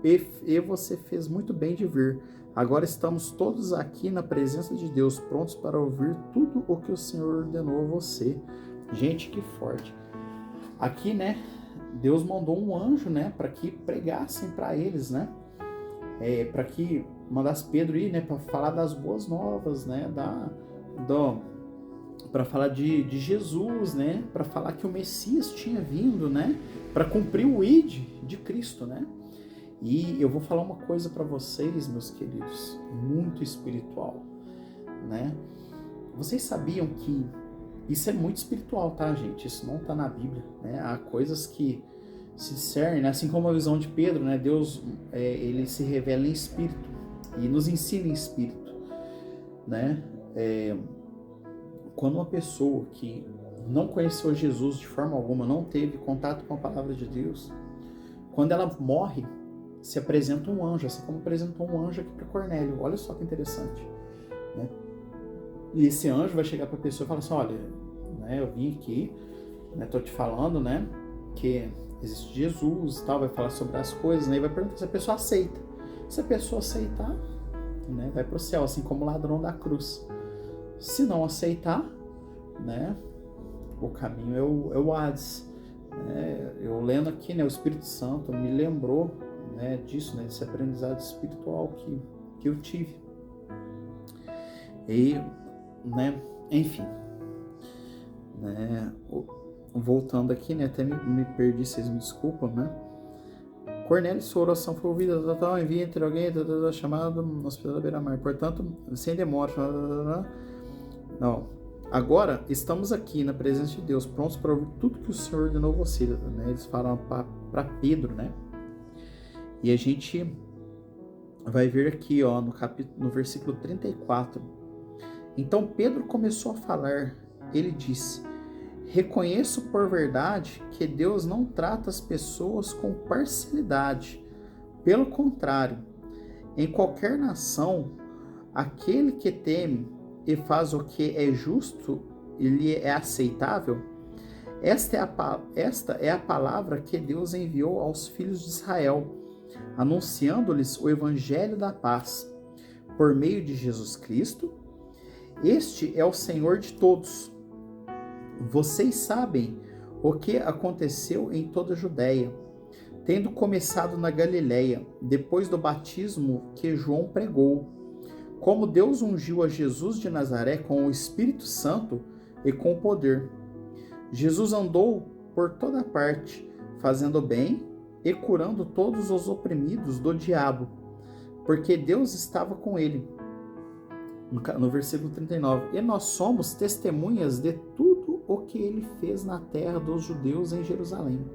e você fez muito bem de vir. Agora estamos todos aqui na presença de Deus, prontos para ouvir tudo o que o Senhor ordenou a você. Gente, que forte. Aqui, né, Deus mandou um anjo, né, para que pregassem para eles, né, para que mandasse Pedro ir, né, para falar das boas novas, né, para falar de Jesus, né, para falar que o Messias tinha vindo, né, para cumprir o ID de Cristo, né. E eu vou falar uma coisa para vocês, meus queridos, muito espiritual, né. Vocês sabiam que isso é muito espiritual, tá, gente? Isso não tá na Bíblia, né? Há coisas que se discernem, né? Assim como a visão de Pedro, né? Deus, ele se revela em espírito e nos ensina em espírito, né? Quando uma pessoa que não conheceu Jesus de forma alguma, não teve contato com a palavra de Deus, quando ela morre, se apresenta um anjo, assim como apresentou um anjo aqui para Cornélio. Olha só que interessante, né? E esse anjo vai chegar para a pessoa e falar assim: olha, né, eu vim aqui, né, tô te falando, né, que existe Jesus e tal, vai falar sobre as coisas, né, e vai perguntar se a pessoa aceita. Se a pessoa aceitar, né, vai para o céu, assim como o ladrão da cruz. Se não aceitar, né, o caminho é o Hades. Né? Eu lendo aqui, né, o Espírito Santo me lembrou, né, disso, né, desse aprendizado espiritual que eu tive. E, né, enfim, né, voltando aqui, né, até me perdi, vocês me desculpam, né. Cornélio, sua oração foi ouvida, envia entre alguém, chamado no hospital da beira-mar. Portanto, sem demora. Não. Agora estamos aqui na presença de Deus, prontos para ouvir tudo que o Senhor ordenou você, né. Eles falam para Pedro, né. E a gente vai ver aqui, ó, no versículo 34. Então Pedro começou a falar. Ele disse: reconheço por verdade que Deus não trata as pessoas com parcialidade. Pelo contrário, em qualquer nação, aquele que teme e faz o que é justo e lhe é aceitável, esta é a palavra que Deus enviou aos filhos de Israel, anunciando-lhes o evangelho da paz, por meio de Jesus Cristo. Este é o Senhor de todos. Vocês sabem o que aconteceu em toda a Judéia, tendo começado na Galiléia, depois do batismo que João pregou, como Deus ungiu a Jesus de Nazaré com o Espírito Santo e com poder. Jesus andou por toda parte, fazendo bem e curando todos os oprimidos do diabo, porque Deus estava com ele. No versículo 39, e nós somos testemunhas de tudo o que ele fez na terra dos judeus em Jerusalém.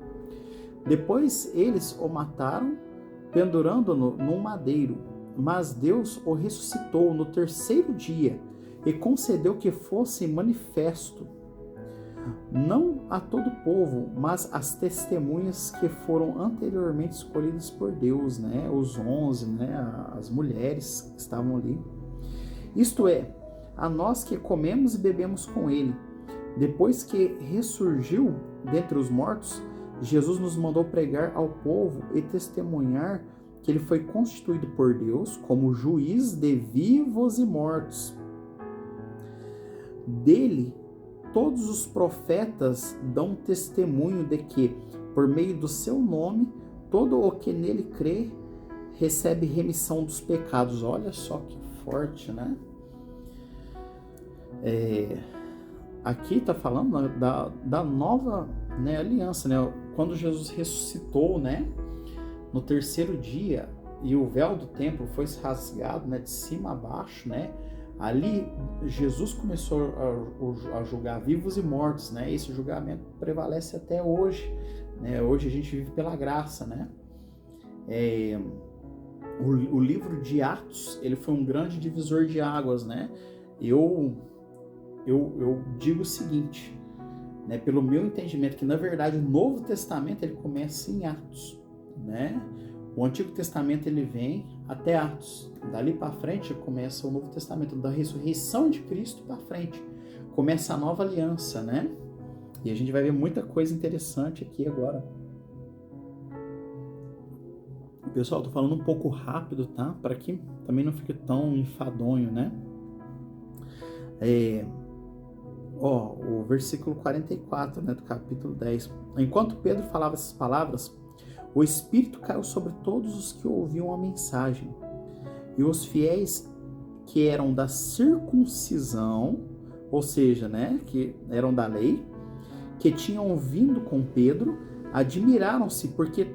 Depois eles o mataram, pendurando-no num madeiro, mas Deus o ressuscitou no terceiro dia e concedeu que fosse manifesto, não a todo o povo, mas às testemunhas que foram anteriormente escolhidas por Deus, né? Os 11, né? As mulheres que estavam ali. Isto é, a nós que comemos e bebemos com ele. Depois que ressurgiu dentre os mortos, Jesus nos mandou pregar ao povo e testemunhar que ele foi constituído por Deus como juiz de vivos e mortos. Dele, todos os profetas dão testemunho de que, por meio do seu nome, todo o que nele crê recebe remissão dos pecados. Olha só que forte, né? Aqui está falando da nova, né, aliança, né? Quando Jesus ressuscitou, né, no terceiro dia, e o véu do templo foi rasgado, né, de cima a baixo, né? Ali Jesus começou a julgar vivos e mortos, né? Esse julgamento prevalece até hoje, né? Hoje a gente vive pela graça, né? O livro de Atos, ele foi um grande divisor de águas, né? Eu digo o seguinte, né? Pelo meu entendimento, que na verdade o Novo Testamento ele começa em Atos, né? O Antigo Testamento ele vem até Atos. Dali para frente começa o Novo Testamento, da ressurreição de Cristo para frente. Começa a nova aliança, né? E a gente vai ver muita coisa interessante aqui agora. Pessoal, tô falando um pouco rápido, tá? Para que também não fique tão enfadonho, né? O versículo 44, né, do capítulo 10. Enquanto Pedro falava essas palavras, o Espírito caiu sobre todos os que ouviam a mensagem. E os fiéis que eram da circuncisão, ou seja, né, que eram da lei, que tinham vindo com Pedro, admiraram-se, porque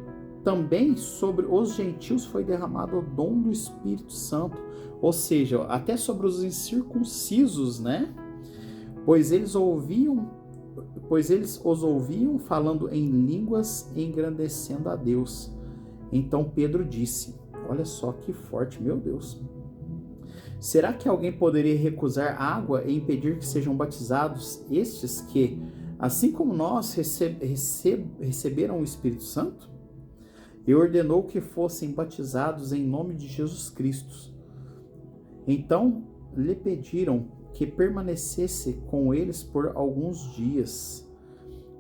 também sobre os gentios foi derramado o dom do Espírito Santo, ou seja, até sobre os incircuncisos, né? Pois eles os ouviam falando em línguas, engrandecendo a Deus. Então Pedro disse, olha só que forte, meu Deus. Será que alguém poderia recusar água e impedir que sejam batizados estes que, assim como nós, receberam o Espírito Santo? E ordenou que fossem batizados em nome de Jesus Cristo. Então lhe pediram que permanecesse com eles por alguns dias.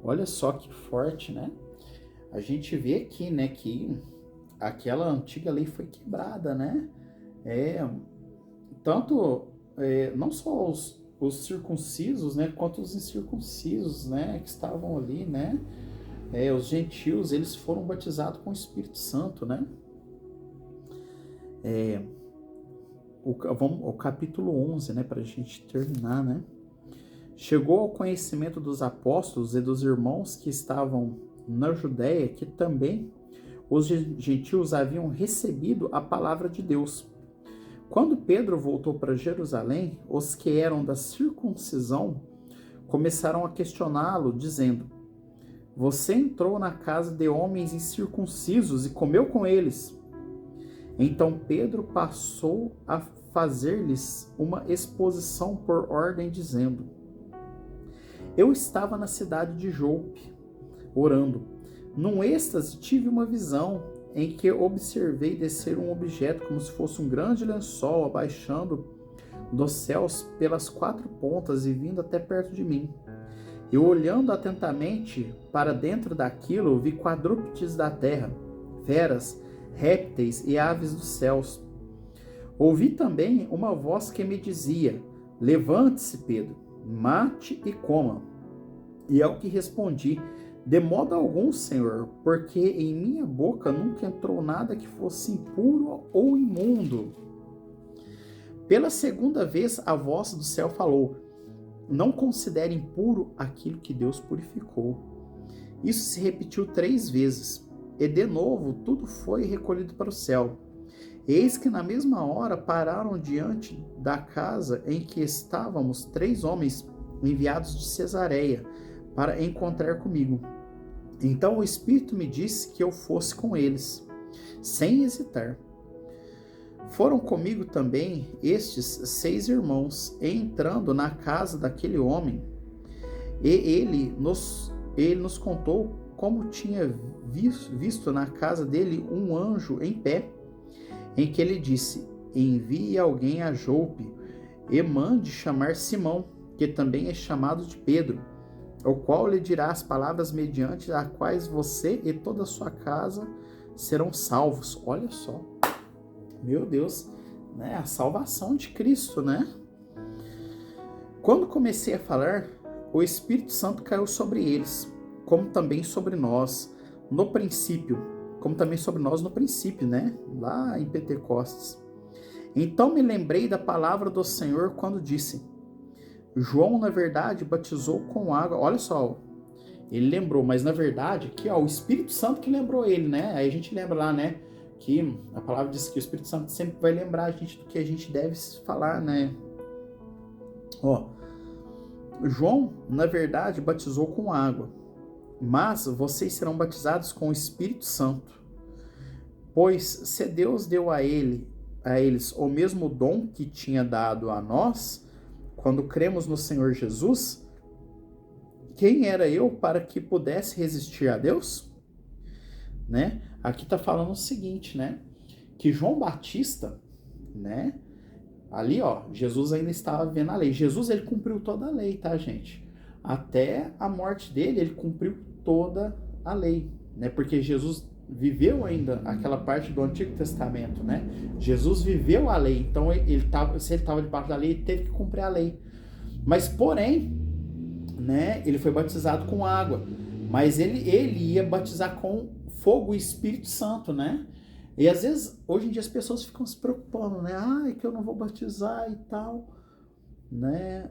Olha só que forte, né? A gente vê aqui, né, que aquela antiga lei foi quebrada, né? Não só os circuncisos, né, quanto os incircuncisos, né, que estavam ali, né? Os gentios, eles foram batizados com o Espírito Santo, né? O capítulo 11, né, para a gente terminar, né? Chegou ao conhecimento dos apóstolos e dos irmãos que estavam na Judéia que também os gentios haviam recebido a palavra de Deus. Quando Pedro voltou para Jerusalém, os que eram da circuncisão começaram a questioná-lo, dizendo: você entrou na casa de homens incircuncisos e comeu com eles. Então Pedro passou a fazer-lhes uma exposição por ordem, dizendo: eu estava na cidade de Jope, orando. Num êxtase tive uma visão, em que observei descer um objeto como se fosse um grande lençol, abaixando dos céus pelas 4 pontas e vindo até perto de mim. Eu, olhando atentamente para dentro daquilo, vi quadrúpedes da terra, feras, répteis e aves dos céus. Ouvi também uma voz que me dizia: levante-se, Pedro, mate e coma. E ao que respondi: de modo algum, Senhor, porque em minha boca nunca entrou nada que fosse impuro ou imundo. Pela segunda vez a voz do céu falou: não considere impuro aquilo que Deus purificou. Isso se repetiu 3 vezes, e de novo tudo foi recolhido para o céu. Eis que na mesma hora pararam diante da casa em que estávamos 3 homens enviados de Cesareia para encontrar comigo. Então o Espírito me disse que eu fosse com eles, sem hesitar. Foram comigo também estes 6 irmãos, e entrando na casa daquele homem, e ele nos contou como tinha visto na casa dele um anjo em pé, em que ele disse: envie alguém a Jope e mande chamar Simão, que também é chamado de Pedro, o qual lhe dirá as palavras mediante as quais você e toda a sua casa serão salvos. Olha só, meu Deus, né? A salvação de Cristo, né? Quando comecei a falar, o Espírito Santo caiu sobre eles, como também sobre nós no princípio, né? Lá em Pentecostes. Então me lembrei da palavra do Senhor quando disse: João, na verdade, batizou com água. Olha só, ele lembrou, mas na verdade, aqui, ó, o Espírito Santo que lembrou ele, né? Aí a gente lembra lá, né? Que a palavra diz que o Espírito Santo sempre vai lembrar a gente do que a gente deve falar, né? Ó, João, na verdade, batizou com água, mas vocês serão batizados com o Espírito Santo. Pois se Deus deu a eles o mesmo dom que tinha dado a nós, quando cremos no Senhor Jesus, quem era eu para que pudesse resistir a Deus? Né? Aqui está falando o seguinte, né? Que João Batista, né? Ali, ó, Jesus ainda estava vivendo a lei. Jesus, ele cumpriu toda a lei, tá, gente? Até a morte dele, ele cumpriu toda a lei, né? Porque Jesus viveu ainda aquela parte do Antigo Testamento, né? Jesus viveu a lei, então se ele estava debaixo da lei, ele teve que cumprir a lei. Mas, porém, né, ele foi batizado com água, mas ele ia batizar com fogo e Espírito Santo, né? E às vezes, hoje em dia, as pessoas ficam se preocupando, né? Ah, é que eu não vou batizar e tal, né?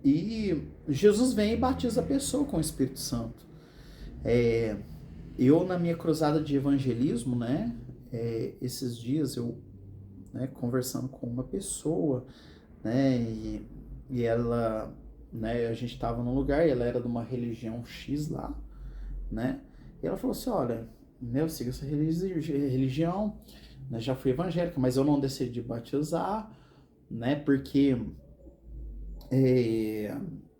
E Jesus vem e batiza a pessoa com o Espírito Santo. Eu, na minha cruzada de evangelismo, né? Esses dias, eu, né, conversando com uma pessoa, né? E ela, né? A gente estava num lugar e ela era de uma religião X lá, né? E ela falou assim, olha, eu sigo essa religião, né, já fui evangélica, mas eu não decidi batizar, né, porque,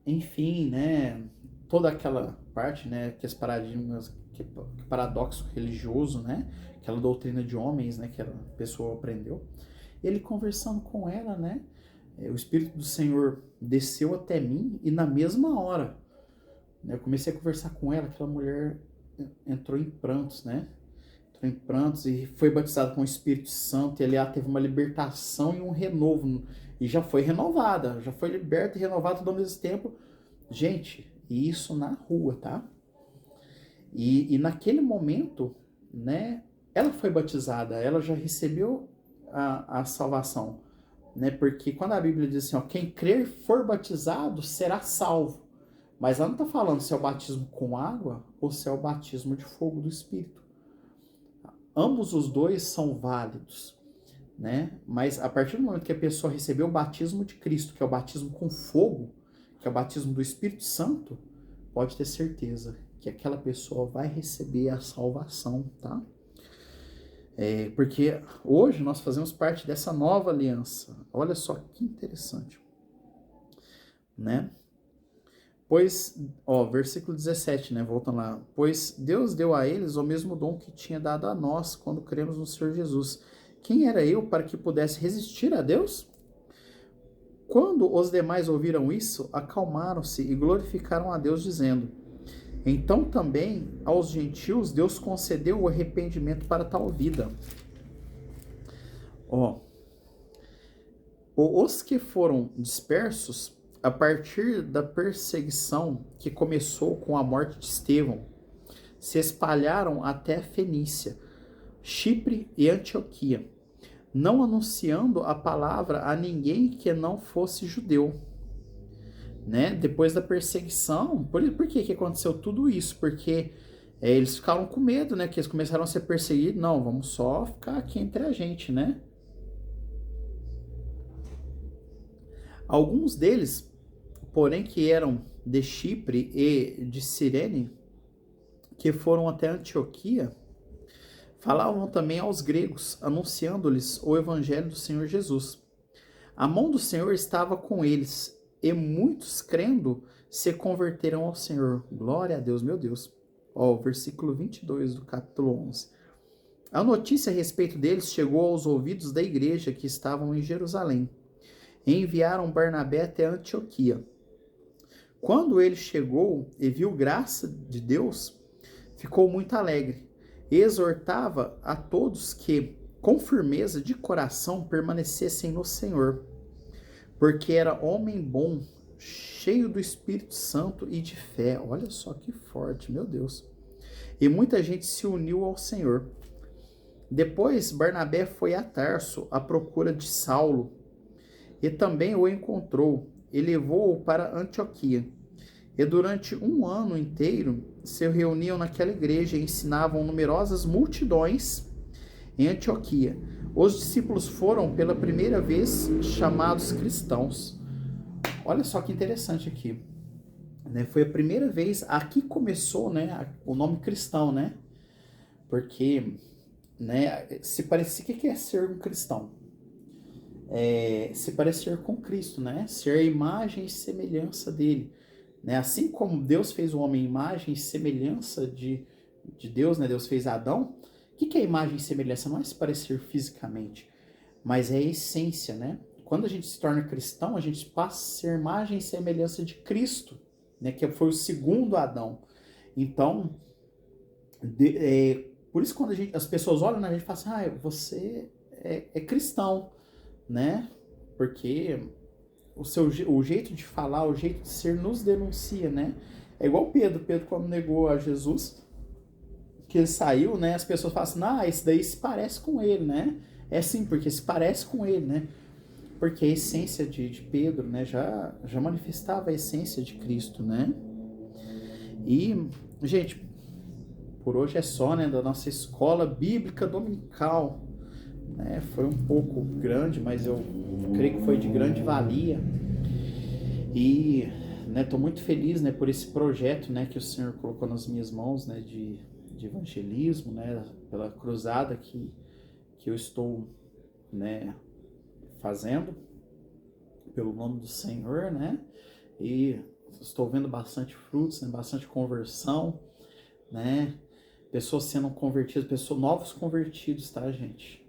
enfim, né, toda aquela parte, né, que as paradigmas, que paradoxo religioso, né, aquela doutrina de homens, né, que a pessoa aprendeu. Ele conversando com ela, né, o Espírito do Senhor desceu até mim e na mesma hora, né, eu comecei a conversar com ela, aquela mulher entrou em prantos, né? Entrou em prantos e foi batizado com o Espírito Santo e ali ela teve uma libertação e um renovo. E já foi renovada, já foi liberta e renovada todo ao mesmo tempo. Gente, e isso na rua, tá? E naquele momento, né? Ela foi batizada, ela já recebeu a salvação, né? Porque quando a Bíblia diz assim, ó, quem crer e for batizado será salvo. Mas ela não está falando se é o batismo com água ou se é o batismo de fogo do Espírito. Ambos os dois são válidos, né? Mas a partir do momento que a pessoa recebeu o batismo de Cristo, que é o batismo com fogo, que é o batismo do Espírito Santo, pode ter certeza que aquela pessoa vai receber a salvação, tá? Porque hoje nós fazemos parte dessa nova aliança. Olha só que interessante, né? Pois, ó, versículo 17, né? Voltando lá. Pois Deus deu a eles o mesmo dom que tinha dado a nós quando cremos no Senhor Jesus. Quem era eu para que pudesse resistir a Deus? Quando os demais ouviram isso, acalmaram-se e glorificaram a Deus, dizendo: então também aos gentios Deus concedeu o arrependimento para tal vida. Ó, os que foram dispersos a partir da perseguição que começou com a morte de Estevão, se espalharam até Fenícia, Chipre e Antioquia, não anunciando a palavra a ninguém que não fosse judeu. Né? Depois da perseguição, por que aconteceu tudo isso? Porque eles ficaram com medo, né? Que eles começaram a ser perseguidos. Não, vamos só ficar aqui entre a gente, né? Alguns deles, porém, que eram de Chipre e de Cirene, que foram até Antioquia, falavam também aos gregos, anunciando-lhes o evangelho do Senhor Jesus. A mão do Senhor estava com eles, e muitos, crendo, se converteram ao Senhor. Glória a Deus, meu Deus. Ó, versículo 22 do capítulo 11. A notícia a respeito deles chegou aos ouvidos da igreja que estavam em Jerusalém. E enviaram Barnabé até Antioquia. Quando ele chegou e viu graça de Deus, ficou muito alegre e exortava a todos que, com firmeza de coração, permanecessem no Senhor, porque era homem bom, cheio do Espírito Santo e de fé. Olha só que forte, meu Deus. E muita gente se uniu ao Senhor. Depois Barnabé foi a Tarso à procura de Saulo, e também o encontrou e levou-o para Antioquia. E durante um ano inteiro se reuniam naquela igreja e ensinavam numerosas multidões em Antioquia. Os discípulos foram pela primeira vez chamados cristãos. olha só que interessante aqui, né? Foi a primeira vez, aqui começou, né, o nome cristão, né? Porque, né, se parecia, o que é ser um cristão? Se parecer com Cristo, né? Ser a imagem e semelhança dele, né? Assim como Deus fez o homem imagem e semelhança de Deus, né? Deus fez Adão. O que é imagem e semelhança? Não é se parecer fisicamente, mas é a essência, né? Quando a gente se torna cristão, a gente passa a ser imagem e semelhança de Cristo, né? Que foi o segundo Adão. Então, por isso quando as pessoas olham na gente e falam assim, você é cristão, né? Porque o jeito de falar, o jeito de ser nos denuncia, né? É igual Pedro quando negou a Jesus, que ele saiu, né? As pessoas falam assim, esse daí se parece com ele, né? É sim, porque se parece com ele, né? Porque a essência de Pedro, né, já manifestava a essência de Cristo, né? E, gente, por hoje é só, né, da nossa escola bíblica dominical, né? Foi um pouco grande, mas eu creio que foi de grande valia. E, né, tô muito feliz, né, por esse projeto, né, que o Senhor colocou nas minhas mãos, né, de evangelismo, né, pela cruzada que eu estou, né, fazendo pelo nome do Senhor, né? E estou vendo bastante frutos, né? Bastante conversão, né? Pessoas sendo convertidas, novos convertidos, tá, gente?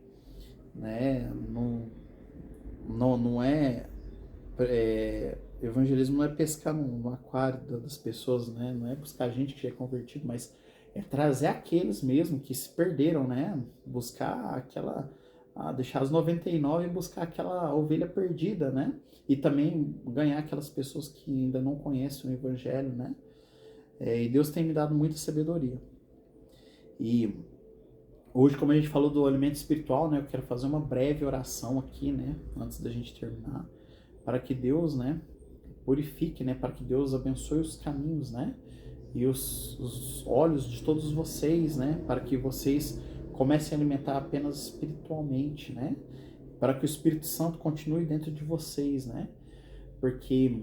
Né? Não evangelismo não é pescar no aquário das pessoas, né? Não é buscar gente que é convertido, mas é trazer aqueles mesmo que se perderam, né? Buscar deixar os 99 e buscar aquela ovelha perdida, né? E também ganhar aquelas pessoas que ainda não conhecem o evangelho, né? E Deus tem me dado muita sabedoria. E hoje, como a gente falou do alimento espiritual, né? Eu quero fazer uma breve oração aqui, né? Antes da gente terminar, para que Deus, né? Purifique, né? Para que Deus abençoe os caminhos, né? E os olhos de todos vocês, né? Para que vocês comecem a alimentar apenas espiritualmente, né? Para que o Espírito Santo continue dentro de vocês, né? Porque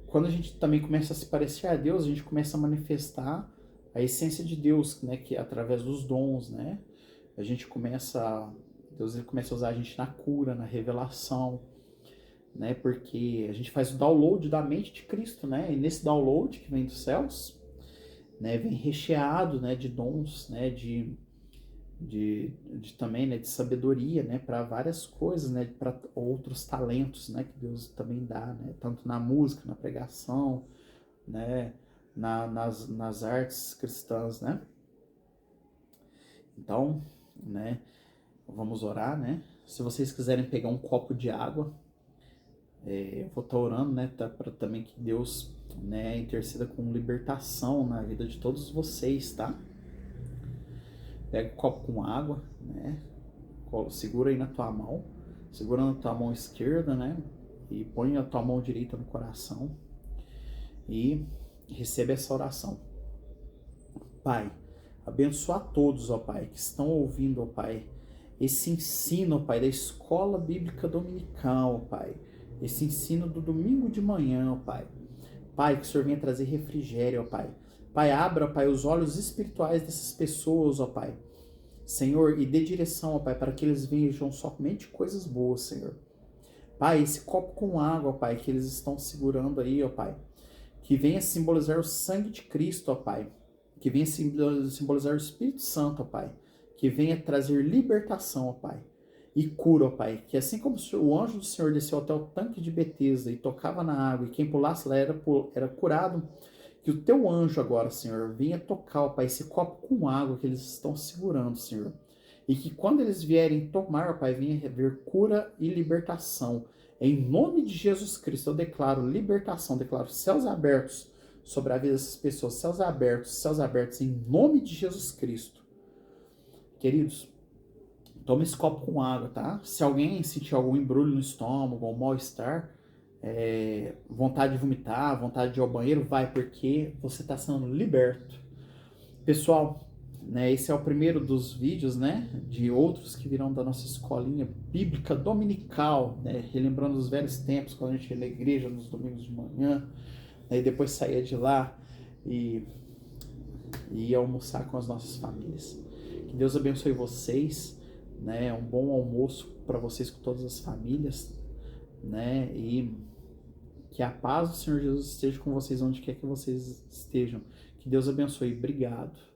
quando a gente também começa a se parecer a Deus, a gente começa a manifestar a essência de Deus, né? Que é através dos dons, né? Deus ele começa a usar a gente na cura, na revelação, né? Porque a gente faz o download da mente de Cristo, né? E nesse download que vem dos céus, né? Vem recheado, né? De dons, né? De também, né? De sabedoria, né? Para várias coisas, né? Para outros talentos, né? Que Deus também dá, né? Tanto na música, na pregação, né? Nas artes cristãs, né? Então, né? Vamos orar, né? Se vocês quiserem pegar um copo de água, eu vou estar orando, né, para também que Deus, né, interceda com libertação na vida de todos vocês, tá? Pega um copo com água, né, segura aí na tua mão, segura na tua mão esquerda, né, e põe a tua mão direita no coração e receba essa oração. Pai, abençoa a todos, ó Pai, que estão ouvindo, ó Pai, esse ensino, ó Pai, da escola bíblica dominical, ó Pai, esse ensino do domingo de manhã, ó Pai. Pai, que o Senhor venha trazer refrigério, ó Pai. Pai, abra, ó Pai, os olhos espirituais dessas pessoas, ó Pai. Senhor, e dê direção, ó Pai, para que eles vejam somente coisas boas, Senhor. Pai, esse copo com água, ó Pai, que eles estão segurando aí, ó Pai, que venha simbolizar o sangue de Cristo, ó Pai. Que venha simbolizar o Espírito Santo, ó Pai. Que venha trazer libertação, ó Pai. E cura, ó Pai, que assim como o anjo do Senhor desceu até o tanque de Betesda e tocava na água, e quem pulasse lá era curado, que o teu anjo agora, Senhor, venha tocar, ó Pai, esse copo com água que eles estão segurando, Senhor. E que quando eles vierem tomar, ó Pai, venha haver cura e libertação. Em nome de Jesus Cristo, eu declaro libertação, declaro céus abertos sobre a vida dessas pessoas, céus abertos, em nome de Jesus Cristo. Queridos, toma esse copo com água, tá? Se alguém sentir algum embrulho no estômago, ou mal-estar, vontade de vomitar, vontade de ir ao banheiro, vai, porque você está sendo liberto. Pessoal, né? Esse é o primeiro dos vídeos, né? De outros que virão da nossa escolinha bíblica dominical, né? Relembrando os velhos tempos, quando a gente ia na igreja nos domingos de manhã, né? E depois saía de lá e ia almoçar com as nossas famílias. Que Deus abençoe vocês, né? Um bom almoço para vocês com todas as famílias, né? E que a paz do Senhor Jesus esteja com vocês onde quer que vocês estejam. Que Deus abençoe. Obrigado.